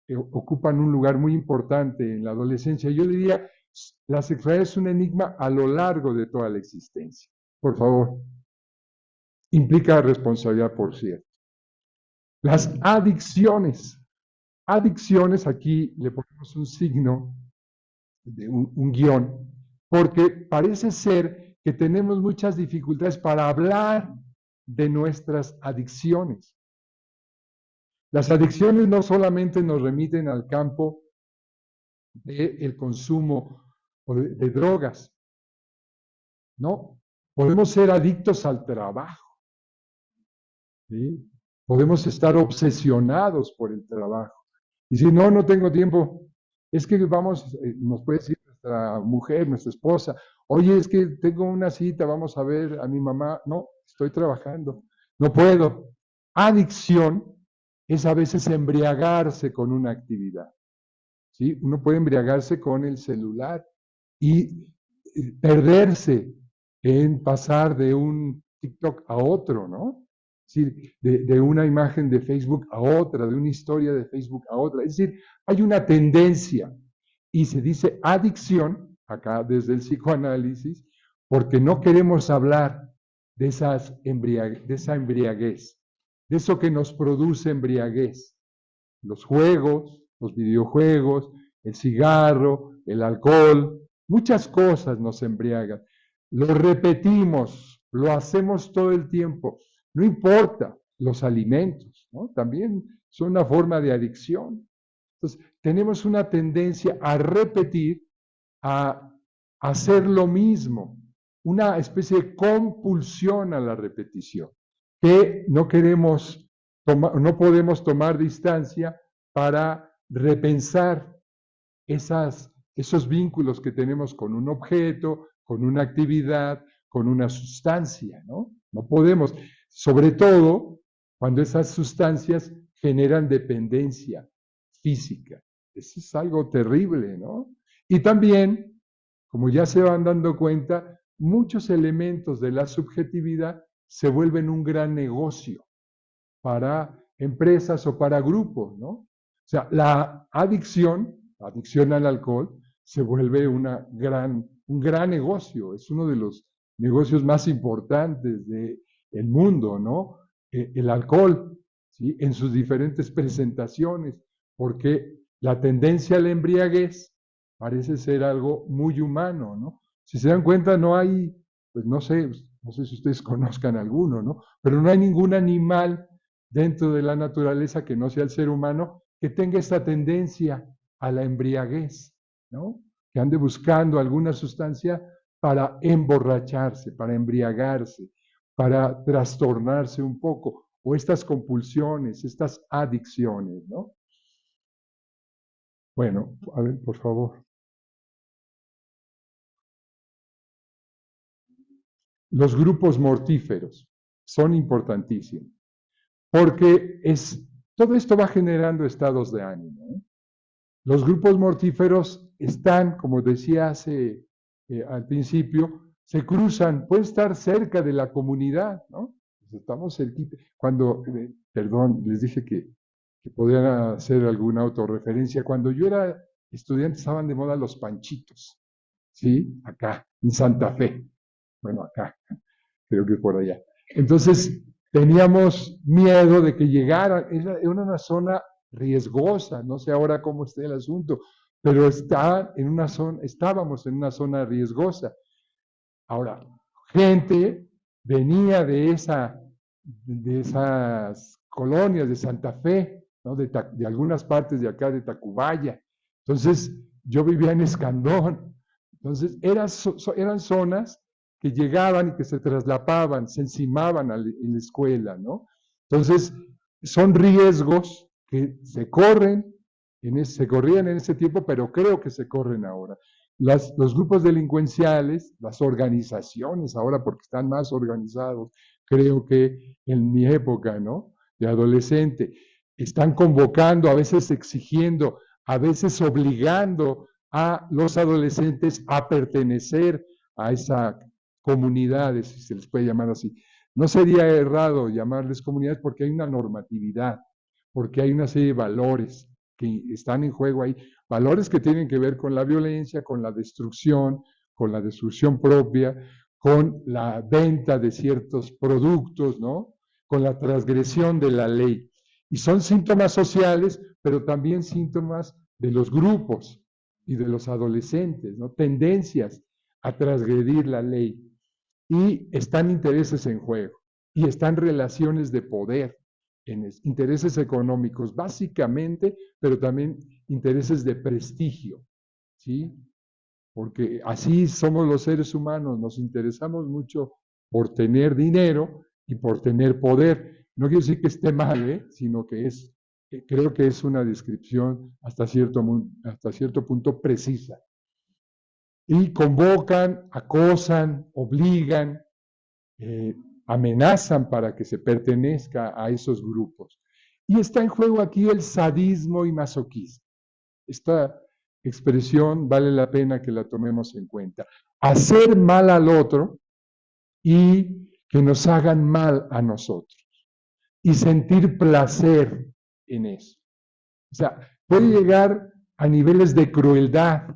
Speaker 1: que ocupan un lugar muy importante en la adolescencia. Yo diría, la sexualidad es un enigma a lo largo de toda la existencia. Por favor. Implica responsabilidad, por cierto. Las adicciones. Adicciones, aquí le ponemos un signo, de un guión, porque parece ser que tenemos muchas dificultades para hablar de nuestras adicciones. Las adicciones no solamente nos remiten al campo del consumo de drogas, ¿no? Podemos ser adictos al trabajo, ¿sí? Podemos estar obsesionados por el trabajo. Y si no, no tengo tiempo, es que vamos, nos puede decir nuestra mujer, nuestra esposa, oye, es que tengo una cita, vamos a ver a mi mamá. No, estoy trabajando, no puedo. Adicción es a veces embriagarse con una actividad, ¿sí? Uno puede embriagarse con el celular y perderse en pasar de un TikTok a otro, ¿no? Es decir, de una imagen de Facebook a otra, de una historia de Facebook a otra. Es decir, hay una tendencia y se dice adicción, acá desde el psicoanálisis, porque no queremos hablar de esa embriaguez, de eso que nos produce embriaguez. Los juegos, los videojuegos, el cigarro, el alcohol, muchas cosas nos embriagan. Lo repetimos, lo hacemos todo el tiempo. No importa los alimentos, ¿no? También son una forma de adicción. Entonces, tenemos una tendencia a repetir, a hacer lo mismo, una especie de compulsión a la repetición, que no queremos tomar, no podemos tomar distancia para repensar esos vínculos que tenemos con un objeto, con una actividad, con una sustancia, ¿no? No podemos, sobre todo cuando esas sustancias generan dependencia física. Eso es algo terrible, ¿no? Y también, como ya se van dando cuenta, muchos elementos de la subjetividad se vuelven un gran negocio para empresas o para grupos, ¿no? O sea, la adicción al alcohol, se vuelve un gran negocio, es uno de los negocios más importantes del mundo, ¿no? El alcohol, ¿sí? En sus diferentes presentaciones, porque la tendencia a la embriaguez parece ser algo muy humano, ¿no? Si se dan cuenta, no hay, pues no sé si ustedes conozcan alguno, ¿no? Pero no hay ningún animal dentro de la naturaleza que no sea el ser humano que tenga esta tendencia a la embriaguez, ¿no? Que ande buscando alguna sustancia para emborracharse, para embriagarse, para trastornarse un poco, o estas compulsiones, estas adicciones, ¿no? Bueno, a ver, por favor. Los grupos mortíferos son importantísimos, porque todo esto va generando estados de ánimo, ¿eh? Los grupos mortíferos están, como decía al principio, se cruzan, pueden estar cerca de la comunidad, ¿no? Estamos cerquita. Cuando, perdón, les dije que podían hacer alguna autorreferencia. Cuando yo era estudiante estaban de moda los panchitos, ¿sí? Acá, en Santa Fe. Bueno, acá, creo que por allá. Entonces, teníamos miedo de que llegaran. Era una zona riesgosa, no sé ahora cómo está el asunto, pero estábamos en una zona riesgosa. Ahora, gente venía de esas colonias de Santa Fe, ¿no? de algunas partes de acá de Tacubaya. Entonces, yo vivía en Escandón. Entonces, eran zonas que llegaban y que se traslapaban, se encimaban en la escuela, ¿no? Entonces, son riesgos que se corrían en ese tiempo, pero creo que se corren ahora. Los grupos delincuenciales, las organizaciones ahora, porque están más organizados, creo que en mi época, ¿no? De adolescente, están convocando, a veces exigiendo, a veces obligando a los adolescentes a pertenecer a esa comunidad, si se les puede llamar así. No sería errado llamarles comunidades porque hay una normatividad, porque hay una serie de valores que están en juego ahí, valores que tienen que ver con la violencia, con la destrucción propia, con la venta de ciertos productos, ¿no? Con la transgresión de la ley. Y son síntomas sociales, pero también síntomas de los grupos y de los adolescentes, ¿no? Tendencias a transgredir la ley. Y están intereses en juego, y están relaciones de poder, intereses económicos básicamente, pero también intereses de prestigio, ¿sí? Porque así somos los seres humanos, nos interesamos mucho por tener dinero y por tener poder. No quiero decir que esté mal, sino que creo que es una descripción hasta cierto punto precisa. Y convocan, acosan, obligan, amenazan para que se pertenezca a esos grupos. Y está en juego aquí el sadismo y masoquismo. Esta expresión vale la pena que la tomemos en cuenta. Hacer mal al otro y que nos hagan mal a nosotros. Y sentir placer en eso. O sea, puede llegar a niveles de crueldad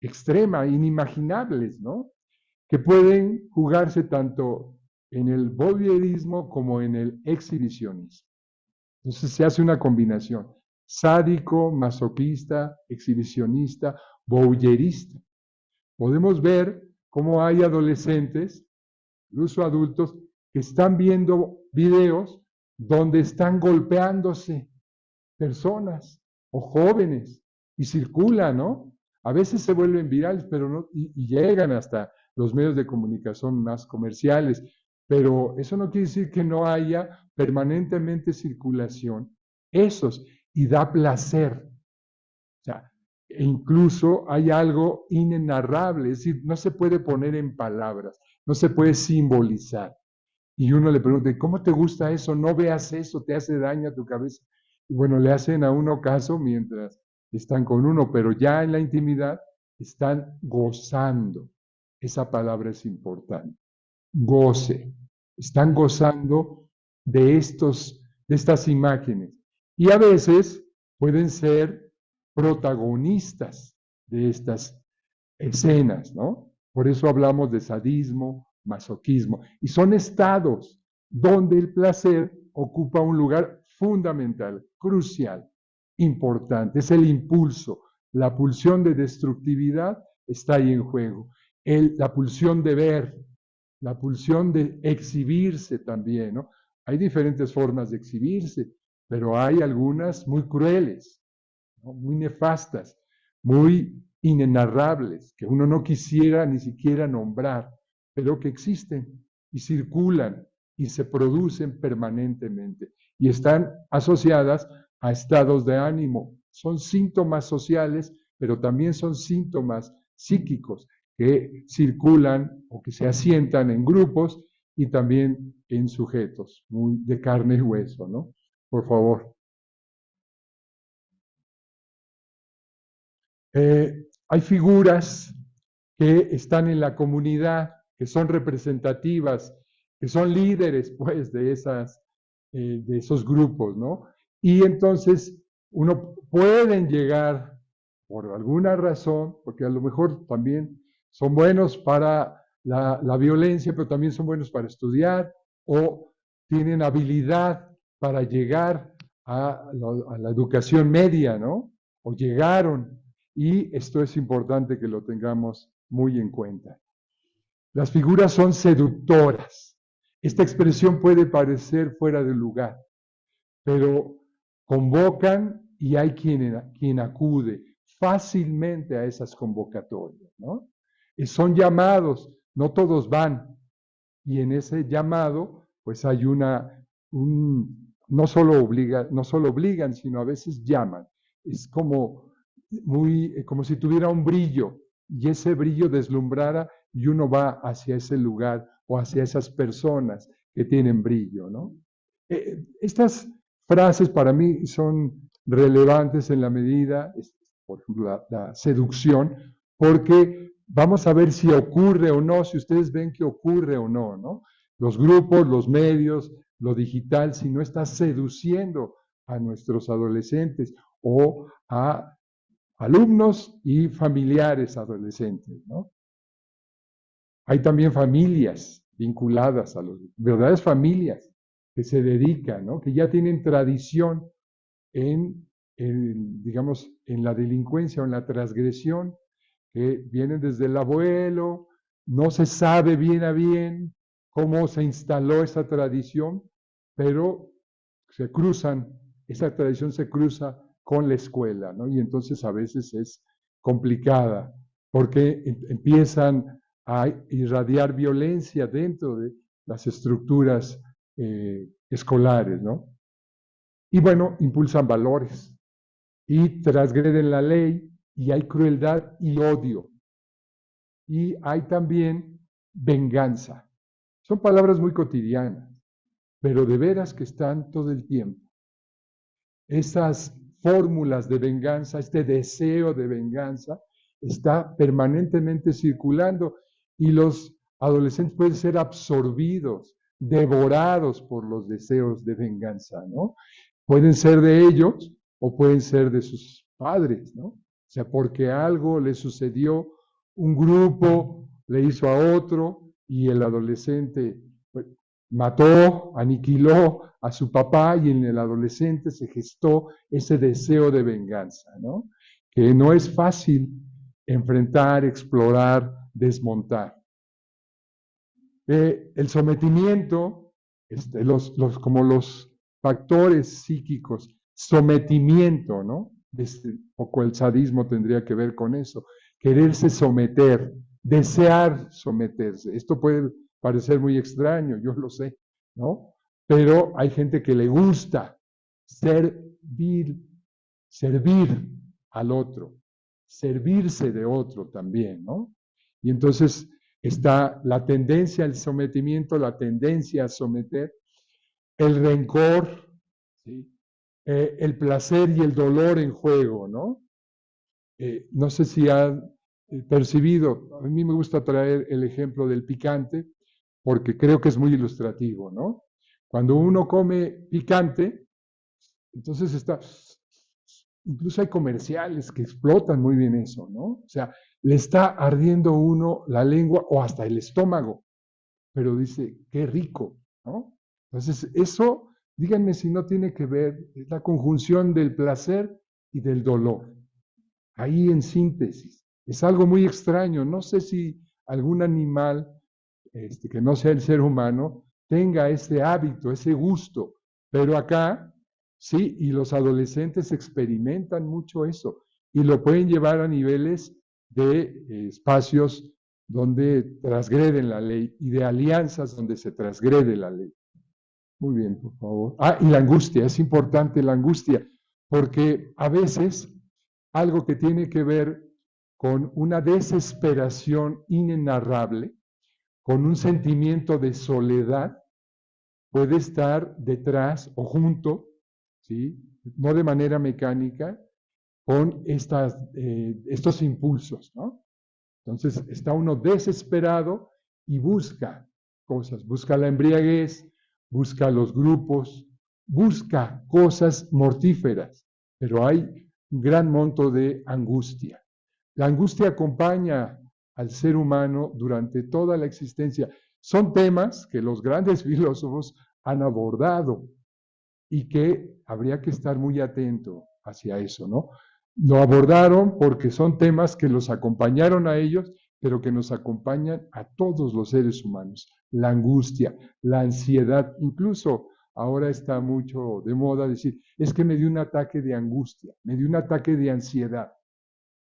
Speaker 1: extrema, inimaginables, ¿no? Que pueden jugarse tanto en el voyeurismo como en el exhibicionismo. Entonces se hace una combinación: sádico, masoquista, exhibicionista, voyerista. Podemos ver cómo hay adolescentes, incluso adultos, que están viendo videos donde están golpeándose personas o jóvenes y circulan, ¿no? A veces se vuelven virales, pero no, y llegan hasta los medios de comunicación más comerciales, pero eso no quiere decir que no haya permanentemente circulación, esos, y da placer. O sea, e incluso hay algo inenarrable, es decir, no se puede poner en palabras, no se puede simbolizar. Y uno le pregunta, ¿cómo te gusta eso? No veas eso, te hace daño a tu cabeza. Y bueno, le hacen a uno caso mientras están con uno, pero ya en la intimidad están gozando. Esa palabra es importante. Goce. Están gozando de estas imágenes. Y a veces pueden ser protagonistas de estas escenas, ¿no? Por eso hablamos de sadismo, masoquismo. Y son estados donde el placer ocupa un lugar fundamental, crucial, importante. Es el impulso. La pulsión de destructividad está ahí en juego. La pulsión de ver, la pulsión de exhibirse también, ¿no? Hay diferentes formas de exhibirse, pero hay algunas muy crueles, ¿no? Muy nefastas, muy inenarrables, que uno no quisiera ni siquiera nombrar, pero que existen y circulan y se producen permanentemente y están asociadas a estados de ánimo. Son síntomas sociales, pero también son síntomas psíquicos que circulan o que se asientan en grupos y también en sujetos muy de carne y hueso, ¿no? Por favor. Hay figuras que están en la comunidad, que son representativas, que son líderes, pues, de esos grupos, ¿no? Y entonces uno pueden llegar, por alguna razón, porque a lo mejor también son buenos para la violencia, pero también son buenos para estudiar, o tienen habilidad para llegar a la educación media, ¿no? O llegaron. Y esto es importante que lo tengamos muy en cuenta. Las figuras son seductoras. Esta expresión puede parecer fuera de lugar, pero convocan y hay quien acude fácilmente a esas convocatorias, ¿no? Son llamados, no todos van. Y en ese llamado, pues hay no solo obligan, sino a veces llaman. Es como si tuviera un brillo y ese brillo deslumbrara y uno va hacia ese lugar o hacia esas personas que tienen brillo, ¿no? Estas frases para mí son relevantes en la medida, por ejemplo, la seducción, porque vamos a ver si ocurre o no, si ustedes ven que ocurre o no, ¿no? los grupos, los medios, lo digital, si no está seduciendo a nuestros adolescentes o a alumnos y familiares adolescentes, ¿no? Hay también familias vinculadas a los verdaderas familias que se dedican, ¿no? Que ya tienen tradición digamos, en la delincuencia o en la transgresión, que vienen desde el abuelo, no se sabe bien a bien cómo se instaló esa tradición, pero se cruzan, esa tradición se cruza con la escuela, ¿no? Y entonces a veces es complicada, porque empiezan a irradiar violencia dentro de las estructuras escolares, ¿no? Y bueno, impulsan valores y transgreden la ley y hay crueldad y odio. Y hay también venganza. Son palabras muy cotidianas, pero de veras que están todo el tiempo. Esas fórmulas de venganza, este deseo de venganza, está permanentemente circulando y los adolescentes pueden ser absorbidos, devorados por los deseos de venganza, ¿no? Pueden ser de ellos o pueden ser de sus padres, ¿no? O sea, porque algo le sucedió, un grupo le hizo a otro y el adolescente pues, mató, aniquiló a su papá y en el adolescente se gestó ese deseo de venganza, ¿no? Que no es fácil enfrentar, explorar, desmontar. El sometimiento, como los factores psíquicos, sometimiento, ¿no? Un poco el sadismo tendría que ver con eso, quererse someter, desear someterse. Esto puede parecer muy extraño, yo lo sé, ¿no? Pero hay gente que le gusta servir al otro, servirse de otro también, ¿no? Y entonces está la tendencia al sometimiento, la tendencia a someter, el rencor, ¿sí? El placer y el dolor en juego, ¿no? No sé si han percibido, a mí me gusta traer el ejemplo del picante, porque creo que es muy ilustrativo, ¿no? Cuando uno come picante, entonces incluso hay comerciales que explotan muy bien eso, ¿no? O sea, le está ardiendo uno la lengua o hasta el estómago, pero dice, qué rico, ¿no? Entonces, eso, díganme si no tiene que ver, es la conjunción del placer y del dolor. Ahí en síntesis. Es algo muy extraño. No sé si algún animal que no sea el ser humano tenga ese hábito, ese gusto, pero acá sí, y los adolescentes experimentan mucho eso y lo pueden llevar a niveles de espacios donde transgreden la ley y de alianzas donde se transgrede la ley. Muy bien, por favor. Y la angustia, es importante la angustia, porque a veces algo que tiene que ver con una desesperación inenarrable, con un sentimiento de soledad, puede estar detrás o junto, ¿sí? No de manera mecánica, con estos impulsos, ¿no? Entonces está uno desesperado y busca cosas, busca la embriaguez, busca los grupos, busca cosas mortíferas, pero hay un gran monto de angustia. La angustia acompaña al ser humano durante toda la existencia. Son temas que los grandes filósofos han abordado y que habría que estar muy atento hacia eso, ¿no? Lo abordaron porque son temas que los acompañaron a ellos, pero que nos acompañan a todos los seres humanos. La angustia, la ansiedad, incluso ahora está mucho de moda decir, es que me dio un ataque de angustia, me dio un ataque de ansiedad.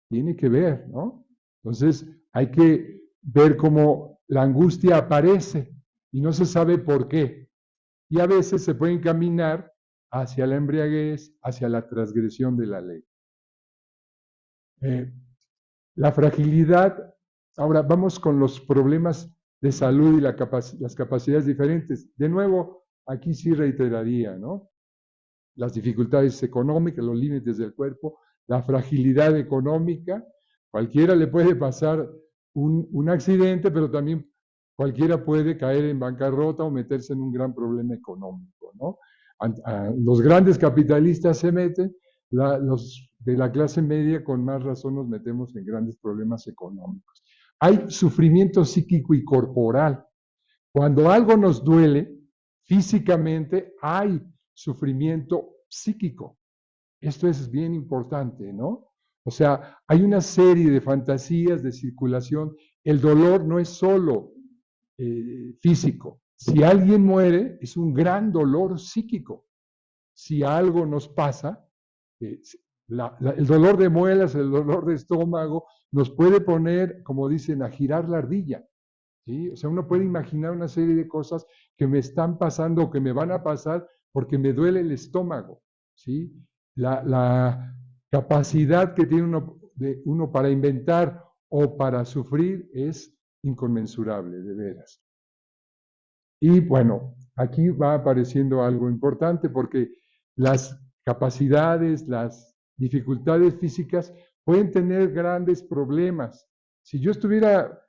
Speaker 1: Tiene que ver, ¿no? Entonces hay que ver cómo la angustia aparece y no se sabe por qué. Y a veces se puede encaminar hacia la embriaguez, hacia la transgresión de la ley. La fragilidad, ahora vamos con los problemas de salud y las capacidades diferentes. De nuevo, aquí sí reiteraría, ¿no? Las dificultades económicas, los límites del cuerpo, la fragilidad económica, cualquiera le puede pasar un accidente, pero también cualquiera puede caer en bancarrota o meterse en un gran problema económico, ¿no? Los grandes capitalistas se meten, los de la clase media con más razón nos metemos en grandes problemas económicos. Hay sufrimiento psíquico y corporal. Cuando algo nos duele físicamente, hay sufrimiento psíquico. Esto es bien importante, ¿no? O sea, hay una serie de fantasías de circulación. El dolor no es solo físico. Si alguien muere, es un gran dolor psíquico. Si algo nos pasa, el dolor de muelas, el dolor de estómago, nos puede poner, como dicen, a girar la ardilla. ¿Sí? O sea, uno puede imaginar una serie de cosas que me están pasando o que me van a pasar porque me duele el estómago. ¿Sí? La capacidad que tiene uno para inventar o para sufrir es inconmensurable, de veras. Y bueno, aquí va apareciendo algo importante porque las capacidades, las dificultades físicas pueden tener grandes problemas. Si yo estuviera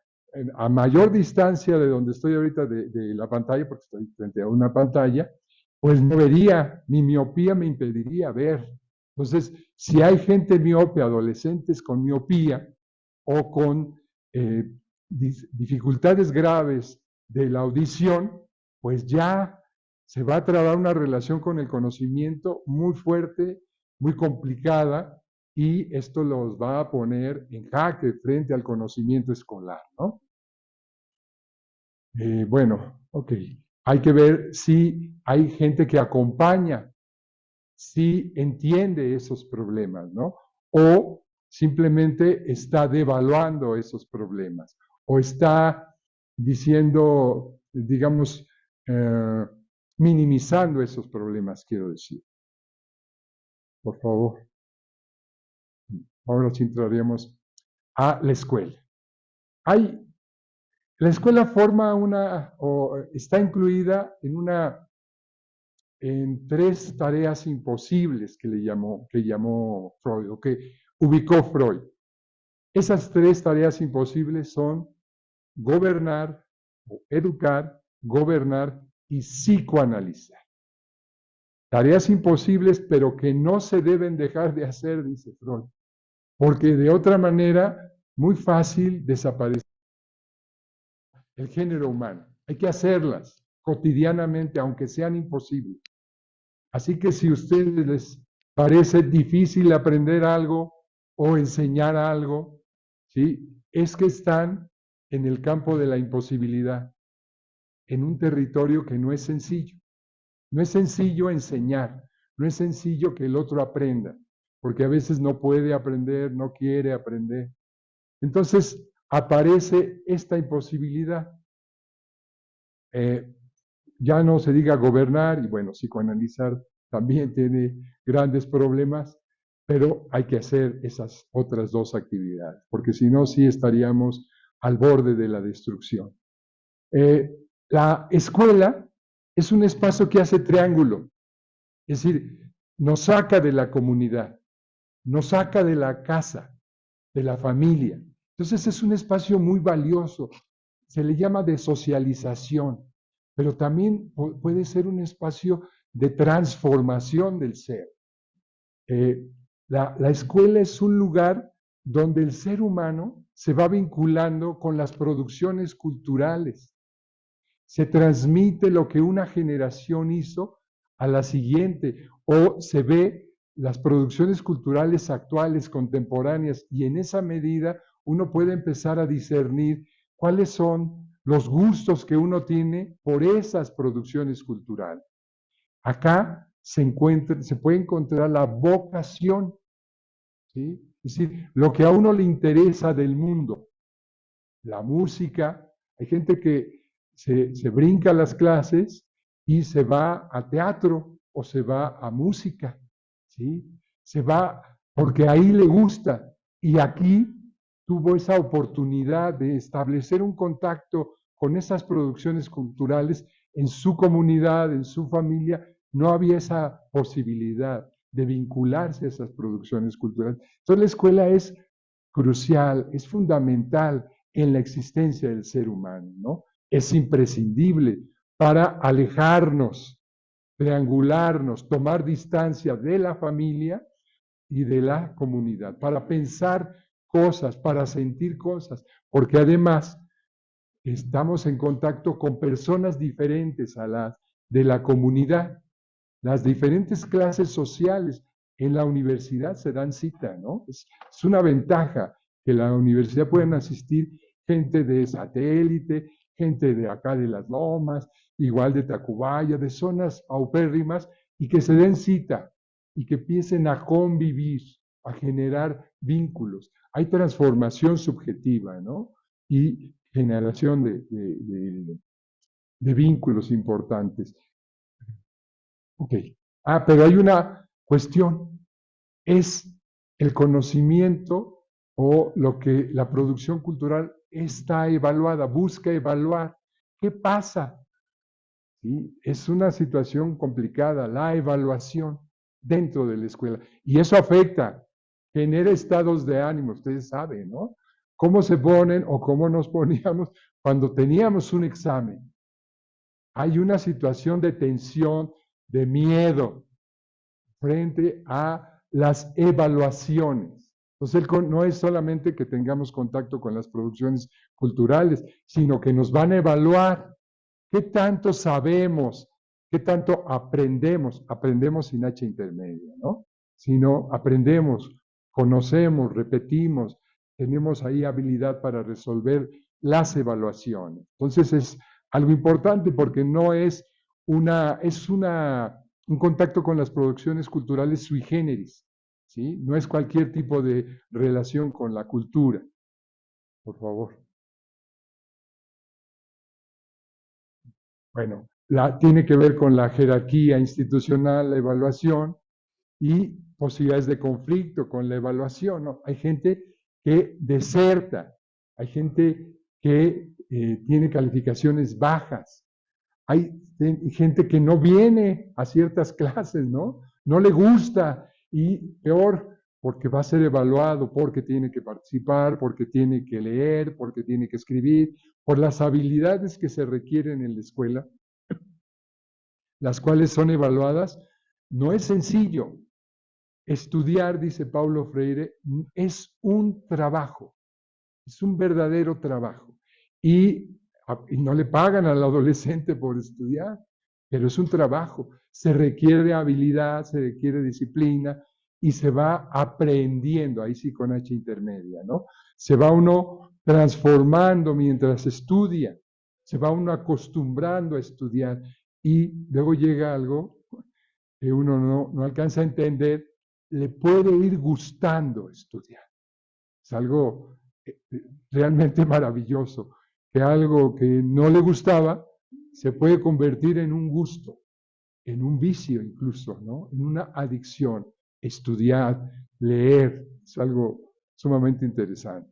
Speaker 1: a mayor distancia de donde estoy ahorita de la pantalla, porque estoy frente a una pantalla, pues no vería, mi miopía me impediría ver. Entonces, si hay gente miope, adolescentes con miopía o con dificultades graves de la audición, pues ya se va a trabar una relación con el conocimiento muy fuerte, muy complicada, y esto los va a poner en jaque frente al conocimiento escolar, ¿no? Bueno, ok. Hay que ver si hay gente que acompaña, si entiende esos problemas, ¿no? O simplemente está devaluando esos problemas, o está diciendo, digamos, minimizando esos problemas, quiero decir. Por favor. Ahora sí entraríamos a la escuela. La escuela forma o está incluida en 3 tareas imposibles que llamó Freud, o que ubicó Freud. Esas 3 tareas imposibles son gobernar, o educar, gobernar y psicoanalizar. Tareas imposibles, pero que no se deben dejar de hacer, dice Freud, porque de otra manera, muy fácil desaparece el género humano. Hay que hacerlas cotidianamente, aunque sean imposibles. Así que si a ustedes les parece difícil aprender algo o enseñar algo, ¿sí? Es que están en el campo de la imposibilidad, en un territorio que no es sencillo. No es sencillo enseñar, no es sencillo que el otro aprenda, porque a veces no puede aprender, no quiere aprender. Entonces aparece esta imposibilidad. Ya no se diga gobernar, y bueno, psicoanalizar también tiene grandes problemas, pero hay que hacer esas otras 2 actividades, porque si no, sí estaríamos al borde de la destrucción. La escuela es un espacio que hace triángulo, es decir, nos saca de la comunidad, nos saca de la casa, de la familia. Entonces es un espacio muy valioso, se le llama de socialización, pero también puede ser un espacio de transformación del ser. La escuela es un lugar donde el ser humano se va vinculando con las producciones culturales. Se transmite lo que una generación hizo a la siguiente, o se ve las producciones culturales actuales, contemporáneas, y en esa medida uno puede empezar a discernir cuáles son los gustos que uno tiene por esas producciones culturales. Acá se puede encontrar la vocación, ¿sí? Es decir, lo que a uno le interesa del mundo. La música, hay gente que se brinca las clases y se va a teatro o se va a música, ¿sí? Se va porque ahí le gusta, y aquí tuvo esa oportunidad de establecer un contacto con esas producciones culturales en su comunidad, en su familia. No había esa posibilidad de vincularse a esas producciones culturales. Entonces la escuela es crucial, es fundamental en la existencia del ser humano, ¿no? es imprescindible para alejarnos, triangularnos, tomar distancia de la familia y de la comunidad, para pensar cosas, para sentir cosas, porque además estamos en contacto con personas diferentes a las de la comunidad. Las diferentes clases sociales en la universidad se dan cita, ¿no? Es una ventaja que la universidad puedan asistir gente de satélite, gente de acá de las Lomas, igual de Tacubaya, de zonas paupérrimas, y que se den cita y que empiecen a convivir, a generar vínculos. Hay transformación subjetiva, ¿no? Y generación de vínculos importantes. Ok. Pero hay una cuestión. Es el conocimiento o lo que la producción cultural está evaluada, busca evaluar. ¿Qué pasa? ¿Sí? Es una situación complicada, la evaluación dentro de la escuela. Y eso afecta, genera estados de ánimo, ustedes saben, ¿no? ¿Cómo se ponen o cómo nos poníamos cuando teníamos un examen? Hay una situación de tensión, de miedo frente a las evaluaciones. Entonces, no es solamente que tengamos contacto con las producciones culturales, sino que nos van a evaluar qué tanto sabemos, qué tanto aprendemos. Aprendemos sin H intermedia, ¿no? Sino aprendemos, conocemos, repetimos, tenemos ahí habilidad para resolver las evaluaciones. Entonces, es algo importante porque no es un contacto con las producciones culturales sui generis, ¿sí? No es cualquier tipo de relación con la cultura. Por favor. Bueno, tiene que ver con la jerarquía institucional, la evaluación y posibilidades de conflicto con la evaluación, ¿no? Hay gente que deserta, hay gente que tiene calificaciones bajas, hay gente que no viene a ciertas clases, ¿no? No le gusta y peor, porque va a ser evaluado, porque tiene que participar, porque tiene que leer, porque tiene que escribir, por las habilidades que se requieren en la escuela, las cuales son evaluadas. No es sencillo. Estudiar, dice Paulo Freire, es un trabajo, es un verdadero trabajo. Y no le pagan al adolescente por estudiar, pero es un trabajo. Se requiere habilidad, se requiere disciplina y se va aprendiendo, ahí sí con H intermedia, ¿no? Se va uno transformando mientras estudia, se va uno acostumbrando a estudiar y luego llega algo que uno no alcanza a entender, le puede ir gustando estudiar. Es algo realmente maravilloso, que algo que no le gustaba se puede convertir en un gusto, en un vicio incluso, ¿no? En una adicción. Estudiar, leer, es algo sumamente interesante.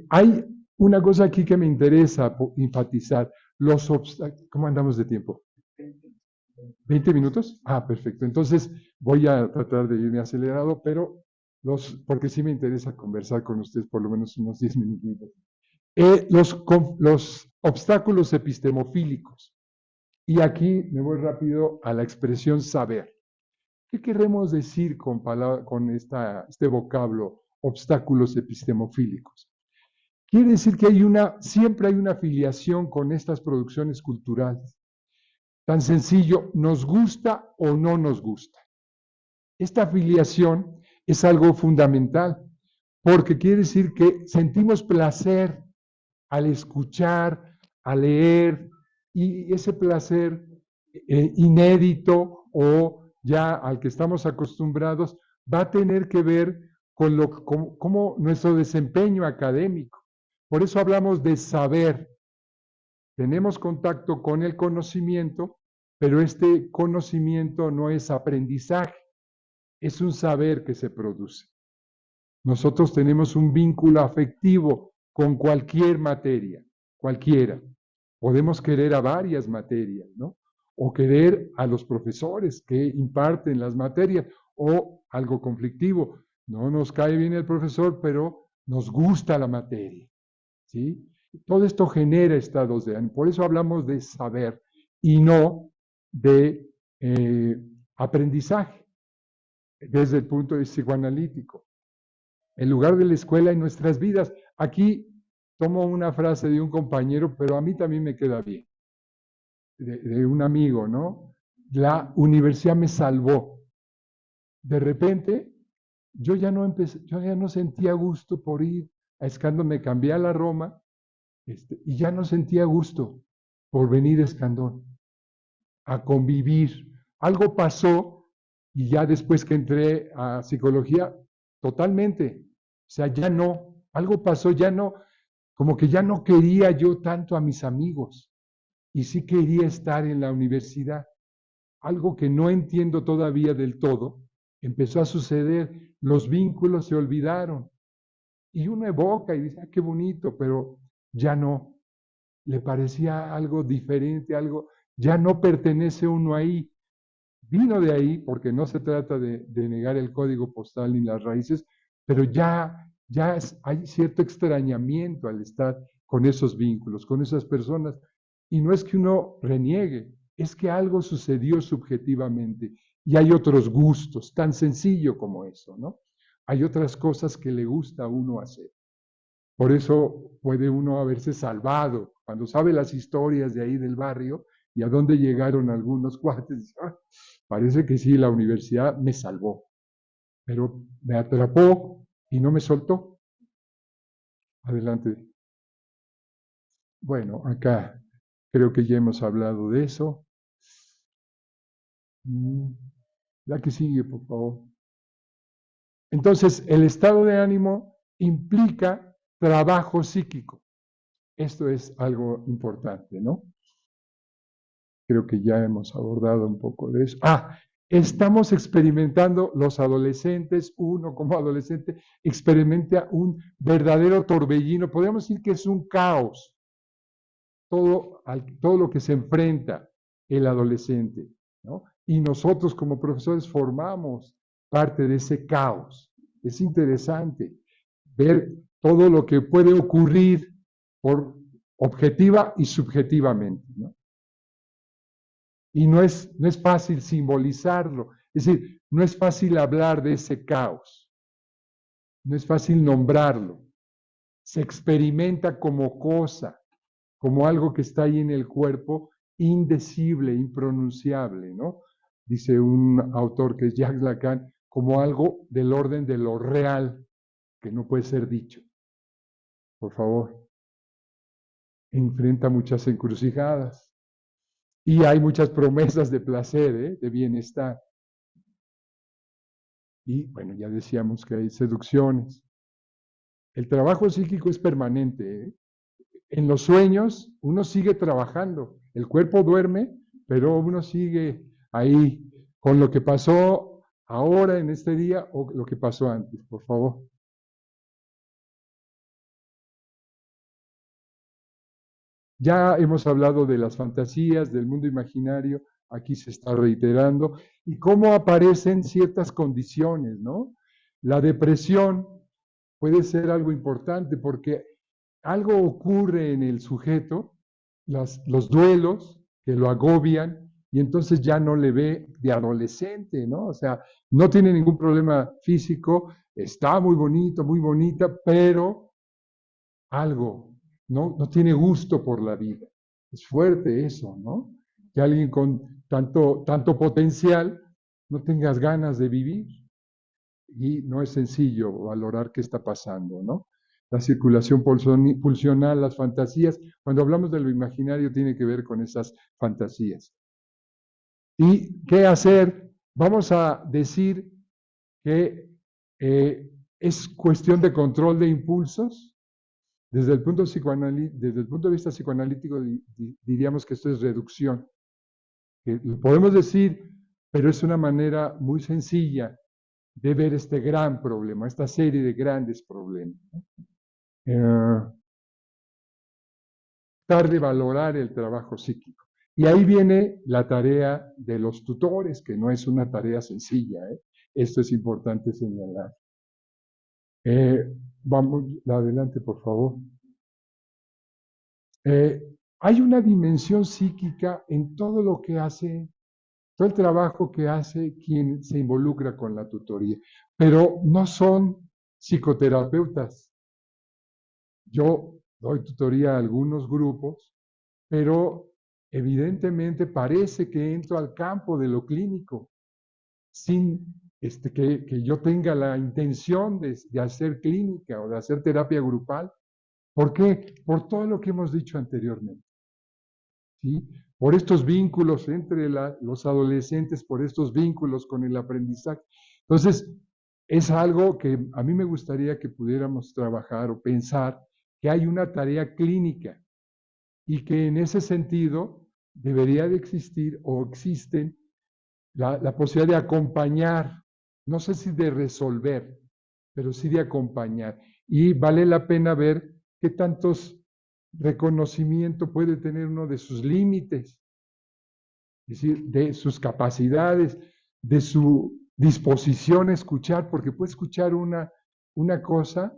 Speaker 1: Hay una cosa aquí que me interesa enfatizar, los obstáculos. ¿Cómo andamos de tiempo? 20 minutos. Perfecto. Entonces voy a tratar de irme acelerado, pero porque sí me interesa conversar con ustedes por lo menos unos 10 minutitos. Los obstáculos epistemofílicos. Y aquí me voy rápido a la expresión saber. ¿Qué queremos decir con este vocablo, obstáculos epistemofílicos? Quiere decir que siempre hay una afiliación con estas producciones culturales. Tan sencillo, nos gusta o no nos gusta. Esta afiliación es algo fundamental, porque quiere decir que sentimos placer al escuchar, al leer, y ese placer inédito o ya al que estamos acostumbrados va a tener que ver con cómo nuestro desempeño académico. Por eso hablamos de saber. Tenemos contacto con el conocimiento, pero este conocimiento no es aprendizaje, es un saber que se produce. Nosotros tenemos un vínculo afectivo con cualquier materia, cualquiera. Podemos querer a varias materias, ¿no? O querer a los profesores que imparten las materias, o algo conflictivo. No nos cae bien el profesor, pero nos gusta la materia, ¿sí? Todo esto genera estados de ánimo. Por eso hablamos de saber y no de aprendizaje desde el punto de vista psicoanalítico. En lugar de la escuela en nuestras vidas. Aquí tomo una frase de un compañero, pero a mí también me queda bien, de un amigo, ¿no? La universidad me salvó. De repente, yo ya no sentía gusto por ir a Escandón, me cambié a la Roma, y ya no sentía gusto por venir a Escandón, a convivir. Algo pasó y ya después que entré a psicología, totalmente. O sea, ya no, algo pasó, ya no, como que ya no quería yo tanto a mis amigos y sí quería estar en la universidad. Algo que no entiendo todavía del todo, empezó a suceder, los vínculos se olvidaron. Y uno evoca y dice, ah, qué bonito, pero ya no. Le parecía algo diferente, algo, ya no pertenece uno ahí. Vino de ahí, porque no se trata de negar el código postal ni las raíces, pero hay cierto extrañamiento al estar con esos vínculos, con esas personas. Y no es que uno reniegue, es que algo sucedió subjetivamente y hay otros gustos, tan sencillo como eso, ¿no? Hay otras cosas que le gusta a uno hacer. Por eso puede uno haberse salvado. Cuando sabe las historias de ahí del barrio y a dónde llegaron algunos cuates, parece que sí, la universidad me salvó, pero me atrapó y no me soltó. Adelante. Bueno, acá creo que ya hemos hablado de eso. La que sigue, por favor. Entonces, el estado de ánimo implica trabajo psíquico. Esto es algo importante, ¿no? Creo que ya hemos abordado un poco de eso. Estamos experimentando los adolescentes, uno como adolescente experimenta un verdadero torbellino. Podemos decir que es un caos. Todo lo que se enfrenta el adolescente, ¿no? Y nosotros como profesores formamos parte de ese caos. Es interesante ver todo lo que puede ocurrir por objetiva y subjetivamente, ¿no? Y no es fácil simbolizarlo, es decir, no es fácil hablar de ese caos, no es fácil nombrarlo, se experimenta como cosa, como algo que está ahí en el cuerpo, indecible, impronunciable, ¿no? Dice un autor que es Jacques Lacan, como algo del orden de lo real, que no puede ser dicho. Por favor, enfrenta muchas encrucijadas. Y hay muchas promesas de placer, de bienestar. Y bueno, ya decíamos que hay seducciones. El trabajo psíquico es permanente. En los sueños uno sigue trabajando. El cuerpo duerme, pero uno sigue ahí con lo que pasó ahora en este día o lo que pasó antes, por favor. Ya hemos hablado de las fantasías, del mundo imaginario, aquí se está reiterando, y cómo aparecen ciertas condiciones, ¿no? La depresión puede ser algo importante porque algo ocurre en el sujeto, los duelos que lo agobian, y entonces ya no le ve de adolescente, ¿no? O sea, no tiene ningún problema físico, está muy bonito, muy bonita, pero algo, no tiene gusto por la vida. Es fuerte eso, ¿no? Que alguien con tanto potencial no tengas ganas de vivir. Y no es sencillo valorar qué está pasando, ¿no? La circulación pulsional, las fantasías. Cuando hablamos de lo imaginario tiene que ver con esas fantasías. ¿Y qué hacer? Vamos a decir que es cuestión de control de impulsos. Desde el punto de vista psicoanalítico diríamos que esto es reducción. Que lo podemos decir, pero es una manera muy sencilla de ver este gran problema, esta serie de grandes problemas. Tratar de valorar el trabajo psíquico. Y ahí viene la tarea de los tutores, que no es una tarea sencilla. Esto es importante señalar. Vamos adelante, por favor. Hay una dimensión psíquica en todo lo que hace, todo el trabajo que hace quien se involucra con la tutoría, pero no son psicoterapeutas. Yo doy tutoría a algunos grupos, pero evidentemente parece que entro al campo de lo clínico, sin que yo tenga la intención de hacer clínica o de hacer terapia grupal. ¿Por qué? Por todo lo que hemos dicho anteriormente. ¿Sí? Por estos vínculos entre los adolescentes, por estos vínculos con el aprendizaje. Entonces, es algo que a mí me gustaría que pudiéramos trabajar o pensar que hay una tarea clínica y que en ese sentido debería de existir o existen la posibilidad de acompañar, no sé si de resolver, pero sí de acompañar. Y vale la pena ver qué tantos reconocimiento puede tener uno de sus límites, es decir, de sus capacidades, de su disposición a escuchar, porque puede escuchar una cosa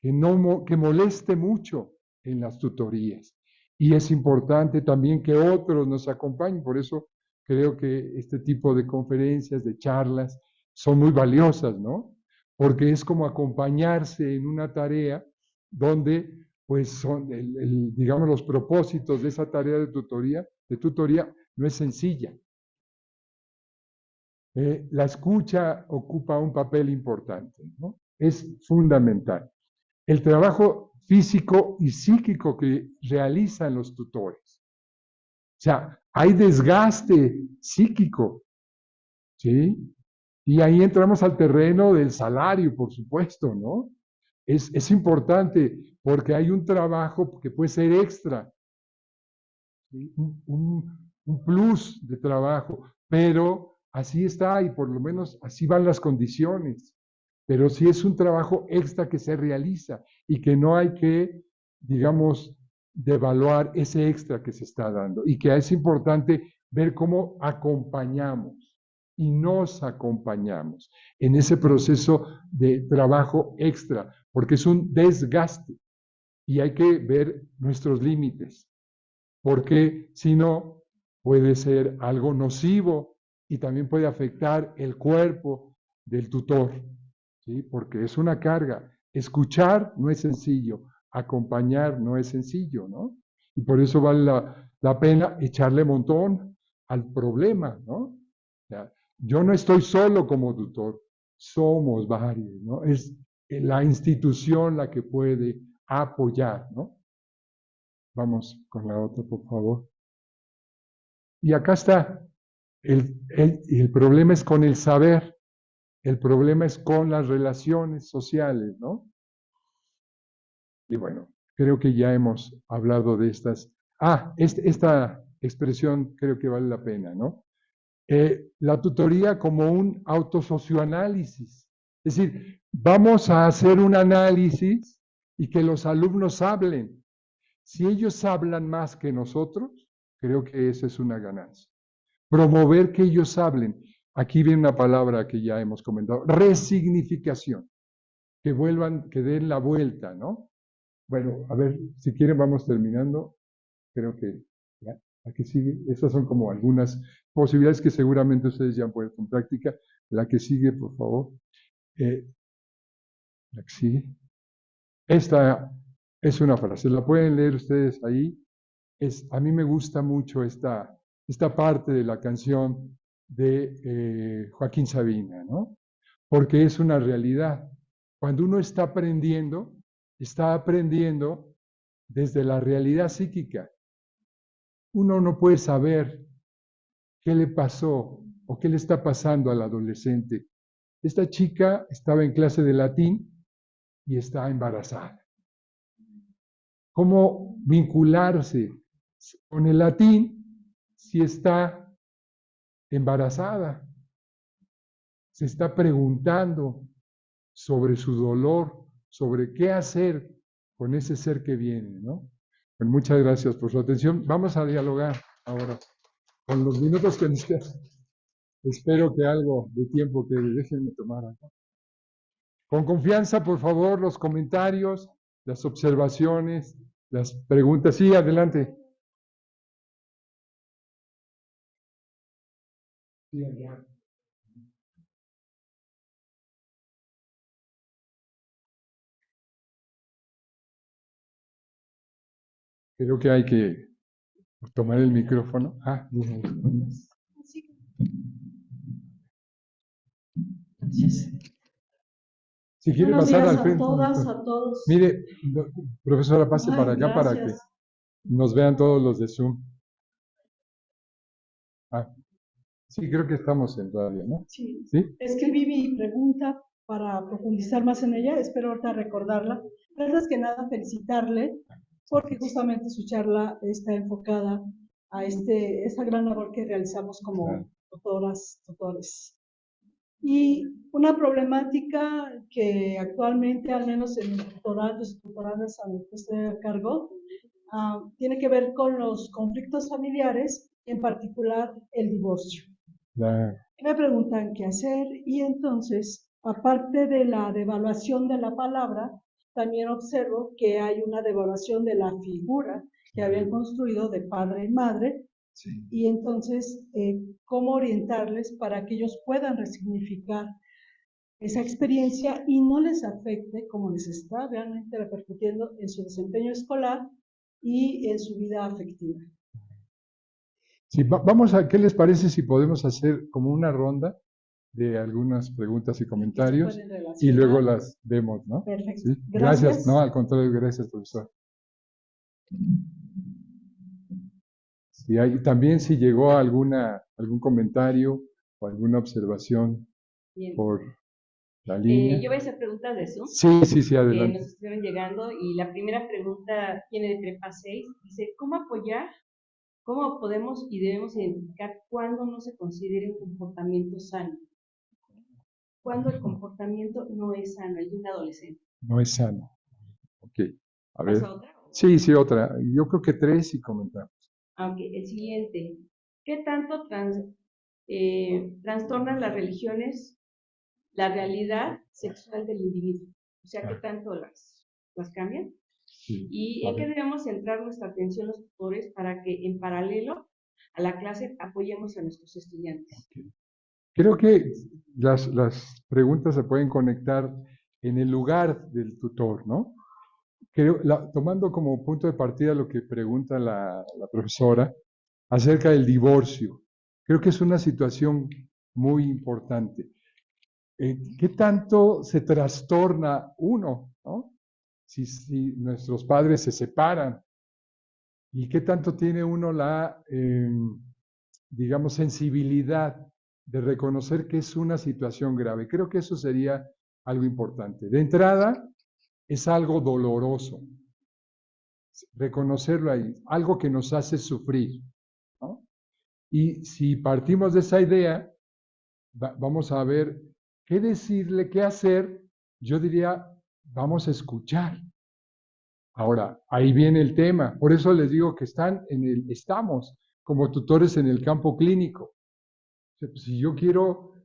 Speaker 1: que moleste mucho en las tutorías. Y es importante también que otros nos acompañen, por eso creo que este tipo de conferencias, de charlas, son muy valiosas, ¿no? Porque es como acompañarse en una tarea donde, pues, son, digamos, los propósitos de esa tarea de tutoría no es sencilla. La escucha ocupa un papel importante, ¿no? Es fundamental. El trabajo físico y psíquico que realizan los tutores. O sea, hay desgaste psíquico, ¿sí? Y ahí entramos al terreno del salario, por supuesto, ¿no? Es importante porque hay un trabajo que puede ser extra, ¿sí? Un plus de trabajo, pero así está y por lo menos así van las condiciones. Pero sí es un trabajo extra que se realiza y que no hay que, digamos, devaluar ese extra que se está dando y que es importante ver cómo acompañamos y nos acompañamos en ese proceso de trabajo extra, porque es un desgaste y hay que ver nuestros límites, porque si no, puede ser algo nocivo y también puede afectar el cuerpo del tutor, ¿sí? Porque es una carga. Escuchar no es sencillo, acompañar no es sencillo, ¿no? Y por eso vale la pena echarle montón al problema, ¿no? O sea, yo no estoy solo como tutor, somos varios, ¿no? Es la institución la que puede apoyar, ¿no? Vamos con la otra, por favor. Y acá está. El problema es con el saber, el problema es con las relaciones sociales, ¿no? Y bueno, creo que ya hemos hablado de estas. Esta expresión creo que vale la pena, ¿no? La tutoría como un autosocioanálisis. Es decir, vamos a hacer un análisis y que los alumnos hablen. Si ellos hablan más que nosotros, creo que esa es una ganancia. Promover que ellos hablen. Aquí viene una palabra que ya hemos comentado, resignificación. Que vuelvan, que den la vuelta, ¿no? Bueno, a ver, si quieren vamos terminando. Creo que ya, aquí sigue. Estas son como algunas posibilidades que seguramente ustedes ya han puesto en práctica. La que sigue, por favor. La que sigue. Esta es una frase, la pueden leer ustedes ahí. A mí me gusta mucho esta parte de la canción de Joaquín Sabina, ¿no? Porque es una realidad. Cuando uno está aprendiendo desde la realidad psíquica. Uno no puede saber qué le pasó o qué le está pasando al adolescente. Esta chica estaba en clase de latín y está embarazada. ¿Cómo vincularse con el latín si está embarazada? Se está preguntando sobre su dolor, sobre qué hacer con ese ser que viene, ¿no? Pues muchas gracias por su atención. Vamos a dialogar ahora con los minutos que nos quedan. Espero que algo de tiempo que déjenme tomar acá. Con confianza, por favor, los comentarios, las observaciones, las preguntas. Sí, adelante. Sí, adelante. Creo que hay que tomar el micrófono. Ah,
Speaker 5: Gracias.
Speaker 1: si quiere
Speaker 5: Buenos
Speaker 1: pasar
Speaker 5: días
Speaker 1: al frente.
Speaker 5: a todas, a todos.
Speaker 1: Mire, profesora, pase
Speaker 5: Ay,
Speaker 1: para acá para que
Speaker 5: gracias.
Speaker 1: nos vean todos los de Zoom. Ah, sí, creo que estamos en radio, ¿no?
Speaker 5: Sí.
Speaker 1: ¿Sí?
Speaker 5: Escribí mi pregunta para profundizar más en ella, espero ahorita recordarla. Antes que nada, felicitarle porque justamente su charla está enfocada a esa gran labor que realizamos como tutoras, tutores. Y una problemática que actualmente, al menos en los tutorados y tutoradas a los que estoy a cargo, tiene que ver con los conflictos familiares, en particular el divorcio. Me preguntan qué hacer y entonces, aparte de la devaluación de la palabra, también observo que hay una devaluación de la figura que habían construido de padre y madre. Sí. Y entonces, ¿cómo orientarles para que ellos puedan resignificar esa experiencia y no les afecte como les está realmente repercutiendo en su desempeño escolar y en su vida afectiva?
Speaker 1: Sí, vamos a, ¿qué les parece si podemos hacer como una ronda de algunas preguntas y comentarios y luego las vemos, ¿no?
Speaker 5: Perfecto.
Speaker 1: ¿Sí? Gracias. No, al contrario, gracias, profesor. Sí, también si llegó algún comentario o alguna observación. Bien. Por la línea.
Speaker 6: Yo voy a hacer preguntas de Zoom.
Speaker 1: Sí, adelante.
Speaker 6: Nos estuvieron llegando y la primera pregunta tiene de Trepa 6. Dice, ¿cómo podemos y debemos identificar cuándo no se considera un comportamiento sano? Cuando el comportamiento no es sano, el de un adolescente.
Speaker 1: No es sano. Ok. A ver.
Speaker 6: ¿Pasa otra?
Speaker 1: Sí, otra. Yo creo que 3 y comentamos.
Speaker 6: Aunque el siguiente. ¿Qué tanto trastornan las religiones la realidad sexual del individuo? O sea, ¿qué tanto las cambian? Sí. ¿Y en qué debemos centrar nuestra atención los tutores para que en paralelo a la clase apoyemos a nuestros estudiantes?
Speaker 1: Okay. Creo que las preguntas se pueden conectar en el lugar del tutor, ¿no? Creo, tomando como punto de partida lo que pregunta la profesora acerca del divorcio. Creo que es una situación muy importante. ¿Qué tanto se trastorna uno, ¿no? Si nuestros padres se separan, y qué tanto tiene uno la, digamos, sensibilidad de reconocer que es una situación grave. Creo que eso sería algo importante. De entrada, es algo doloroso, reconocerlo ahí, algo que nos hace sufrir, ¿no? Y si partimos de esa idea, vamos a ver qué decirle, qué hacer. Yo diría, vamos a escuchar. Ahora, ahí viene el tema. Por eso les digo que estamos como tutores en el campo clínico. Si yo quiero,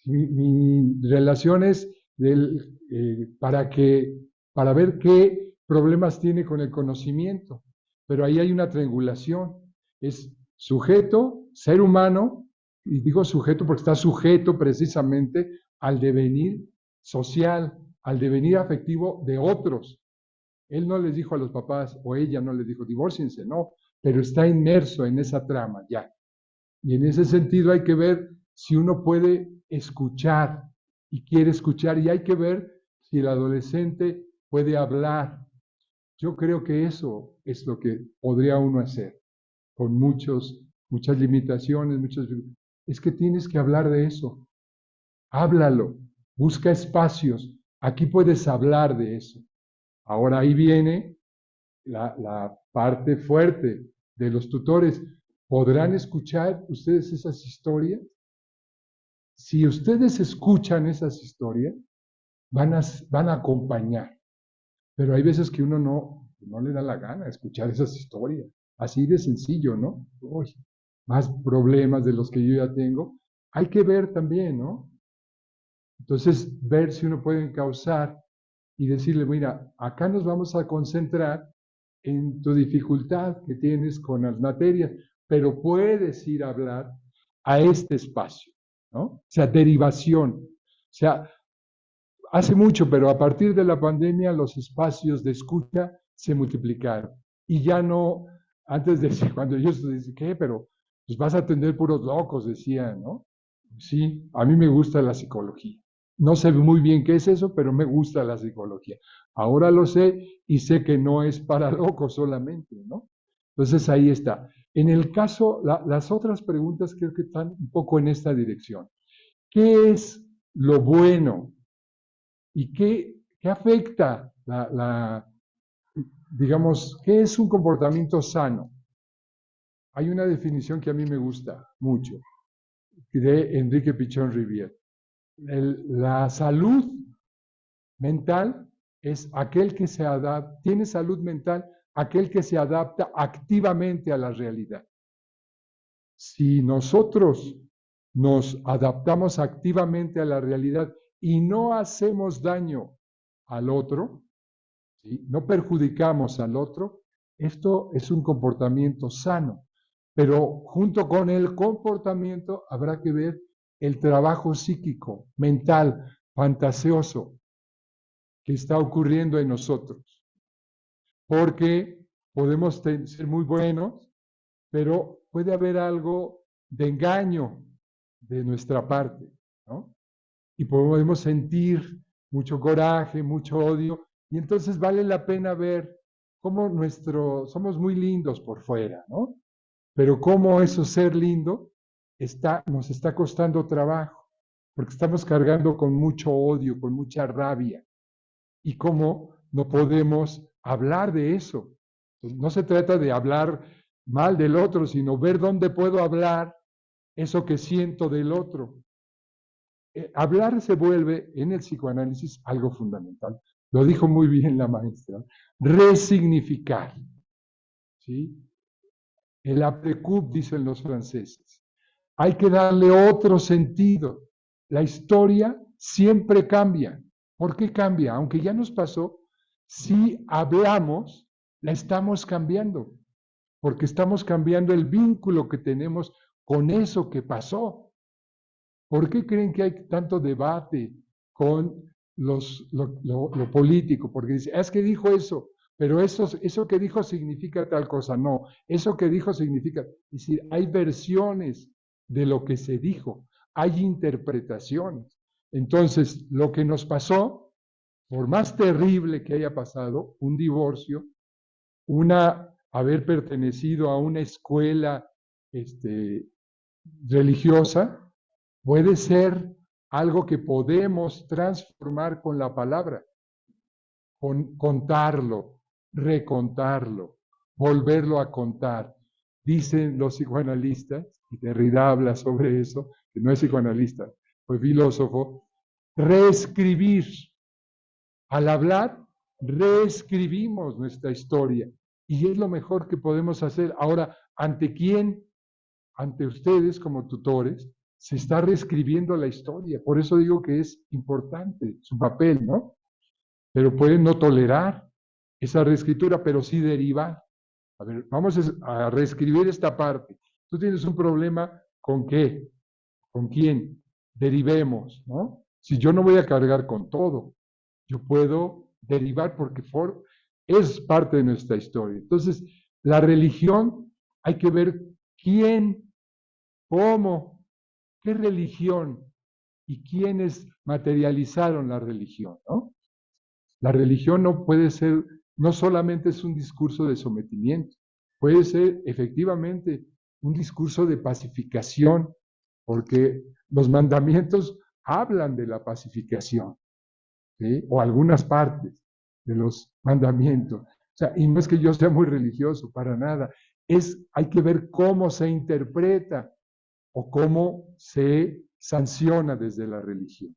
Speaker 1: mi relación es para ver qué problemas tiene con el conocimiento. Pero ahí hay una triangulación. Es sujeto, ser humano, y digo sujeto porque está sujeto precisamente al devenir social, al devenir afectivo de otros. Él no les dijo a los papás, o ella no les dijo, divórciense, no, pero está inmerso en esa trama ya. Y en ese sentido hay que ver si uno puede escuchar y quiere escuchar, y hay que ver si el adolescente puede hablar. Yo creo que eso es lo que podría uno hacer, con muchas limitaciones, es que tienes que hablar de eso. Háblalo, busca espacios. Aquí puedes hablar de eso. Ahora ahí viene la parte fuerte de los tutores. ¿Podrán escuchar ustedes esas historias? Si ustedes escuchan esas historias, van a acompañar. Pero hay veces que uno no le da la gana escuchar esas historias. Así de sencillo, ¿no? Uy, más problemas de los que yo ya tengo. Hay que ver también, ¿no? Entonces, ver si uno puede encauzar y decirle, mira, acá nos vamos a concentrar en tu dificultad que tienes con las materias, pero puedes ir a hablar a este espacio, ¿no? O sea, derivación. O sea, hace mucho, pero a partir de la pandemia los espacios de escucha se multiplicaron. Y ya no, antes de cuando yo decía, ¿qué? Pero pues vas a atender puros locos, decían, ¿no? Sí, a mí me gusta la psicología. No sé muy bien qué es eso, pero me gusta la psicología. Ahora lo sé y sé que no es para locos solamente, ¿no? Entonces ahí está. En el caso, las otras preguntas creo que están un poco en esta dirección. ¿Qué es lo bueno? ¿Y qué afecta digamos, qué es un comportamiento sano? Hay una definición que a mí me gusta mucho, de Enrique Pichón Rivière. La salud mental es aquel que se adapta, tiene salud mental aquel que se adapta activamente a la realidad. Si nosotros nos adaptamos activamente a la realidad y no hacemos daño al otro, ¿sí? No perjudicamos al otro, esto es un comportamiento sano. Pero junto con el comportamiento habrá que ver el trabajo psíquico, mental, fantasioso que está ocurriendo en nosotros. Porque podemos ser muy buenos, pero puede haber algo de engaño de nuestra parte, ¿no? Y podemos sentir mucho coraje, mucho odio, y entonces vale la pena ver cómo somos muy lindos por fuera, ¿no? Pero cómo eso ser lindo nos está costando trabajo, porque estamos cargando con mucho odio, con mucha rabia, y cómo no podemos hablar de eso. Entonces, no se trata de hablar mal del otro, sino ver dónde puedo hablar eso que siento del otro. Hablar se vuelve en el psicoanálisis algo fundamental. Lo dijo muy bien la maestra. Resignificar. ¿Sí? El après-coup, dicen los franceses. Hay que darle otro sentido. La historia siempre cambia. ¿Por qué cambia? Aunque ya nos pasó, si hablamos, la estamos cambiando. Porque estamos cambiando el vínculo que tenemos con eso que pasó. ¿Por qué creen que hay tanto debate con lo político? Porque dice, es que dijo eso, pero eso que dijo significa tal cosa. No, eso que dijo significa, es decir, hay versiones de lo que se dijo, hay interpretaciones. Entonces, lo que nos pasó, por más terrible que haya pasado, un divorcio, haber pertenecido a una escuela religiosa, puede ser algo que podemos transformar con la palabra, con contarlo, recontarlo, volverlo a contar. Dicen los psicoanalistas, y Derrida habla sobre eso, que no es psicoanalista, fue filósofo, reescribir. Al hablar, reescribimos nuestra historia y es lo mejor que podemos hacer. Ahora, ¿ante quién? Ante ustedes como tutores, se está reescribiendo la historia. Por eso digo que es importante su papel, ¿no? Pero pueden no tolerar esa reescritura, pero sí derivar. A ver, vamos a reescribir esta parte. Tú tienes un problema con qué, con quién, derivemos, ¿no? Si yo no voy a cargar con todo, yo puedo derivar porque es parte de nuestra historia. Entonces, la religión, hay que ver quién, cómo, qué religión y quiénes materializaron la religión, ¿no? La religión no puede ser, no solamente es un discurso de sometimiento, puede ser efectivamente un discurso de pacificación, porque los mandamientos hablan de la pacificación, ¿sí? O algunas partes de los mandamientos. O sea, y no es que yo sea muy religioso, para nada. Hay que ver cómo se interpreta o cómo se sanciona desde la religión.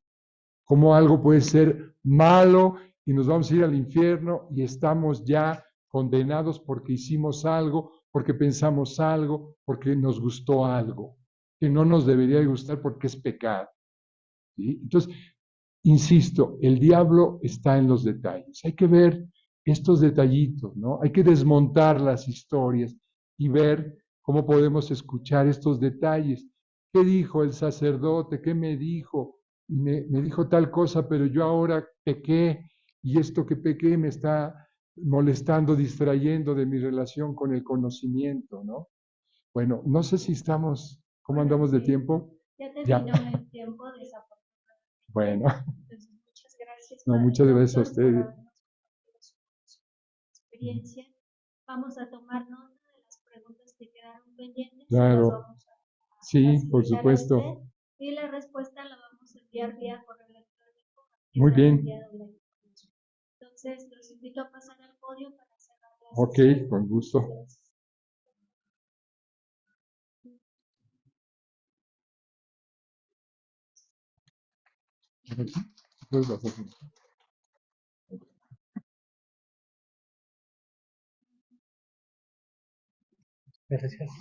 Speaker 1: Cómo algo puede ser malo y nos vamos a ir al infierno y estamos ya condenados porque hicimos algo, porque pensamos algo, porque nos gustó algo, que no nos debería gustar porque es pecado. ¿Sí? Entonces, insisto, el diablo está en los detalles. Hay que ver estos detallitos, ¿no? Hay que desmontar las historias y ver cómo podemos escuchar estos detalles. ¿Qué dijo el sacerdote? ¿Qué me dijo? Me dijo tal cosa, pero yo ahora pequé y esto que pequé me está molestando, distrayendo de mi relación con el conocimiento, ¿no? Bueno, no sé si estamos, ¿cómo andamos de tiempo?
Speaker 2: Ya
Speaker 1: Ya.
Speaker 2: terminó el tiempo, desafortunadamente.
Speaker 1: Bueno,
Speaker 2: Entonces, muchas gracias,
Speaker 1: no, muchas gracias a
Speaker 2: doctor, por
Speaker 1: ustedes.
Speaker 2: habernos compartido su experiencia. Vamos a tomar nota de las preguntas que quedaron pendientes y las
Speaker 1: Claro,
Speaker 2: vamos a
Speaker 1: sí, por
Speaker 2: facilitar a
Speaker 1: supuesto.
Speaker 2: usted, y la respuesta la vamos a enviar vía correo electrónico a
Speaker 1: Muy
Speaker 2: quien haya
Speaker 1: bien.
Speaker 2: enviado la información. Entonces, los invito a pasar al podio para cerrar la
Speaker 1: Ok,
Speaker 2: sesión.
Speaker 1: con gusto.
Speaker 2: Gracias.
Speaker 1: Puedes pasar.
Speaker 3: Gracias.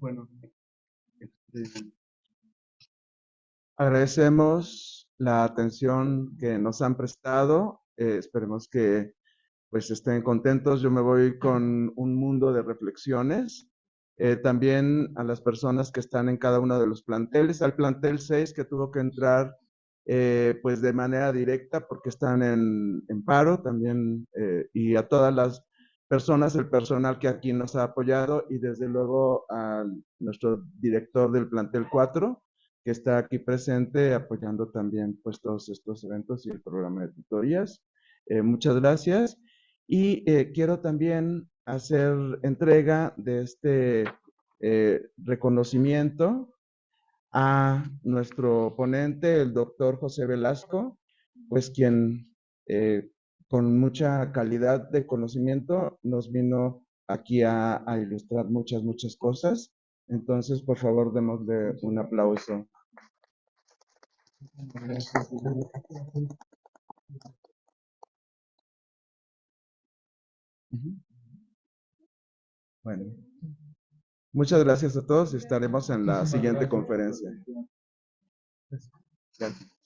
Speaker 4: Bueno, este, agradecemos la atención que nos han prestado. Esperemos que pues estén contentos. Yo me voy con un mundo de reflexiones. También a las personas que están en cada uno de los planteles, al plantel 6 que tuvo que entrar pues de manera directa porque están en paro también, y a todas las personas, el personal que aquí nos ha apoyado, y desde luego a nuestro director del plantel 4 que está aquí presente apoyando también pues todos estos eventos y el programa de tutorías. Muchas gracias. Y quiero también hacer entrega de este reconocimiento a nuestro ponente, el doctor José Velasco, pues quien con mucha calidad de conocimiento nos vino aquí a ilustrar muchas cosas. Entonces, por favor, démosle un aplauso. Ujú. Bueno, muchas gracias a todos y estaremos en la siguiente conferencia. Gracias.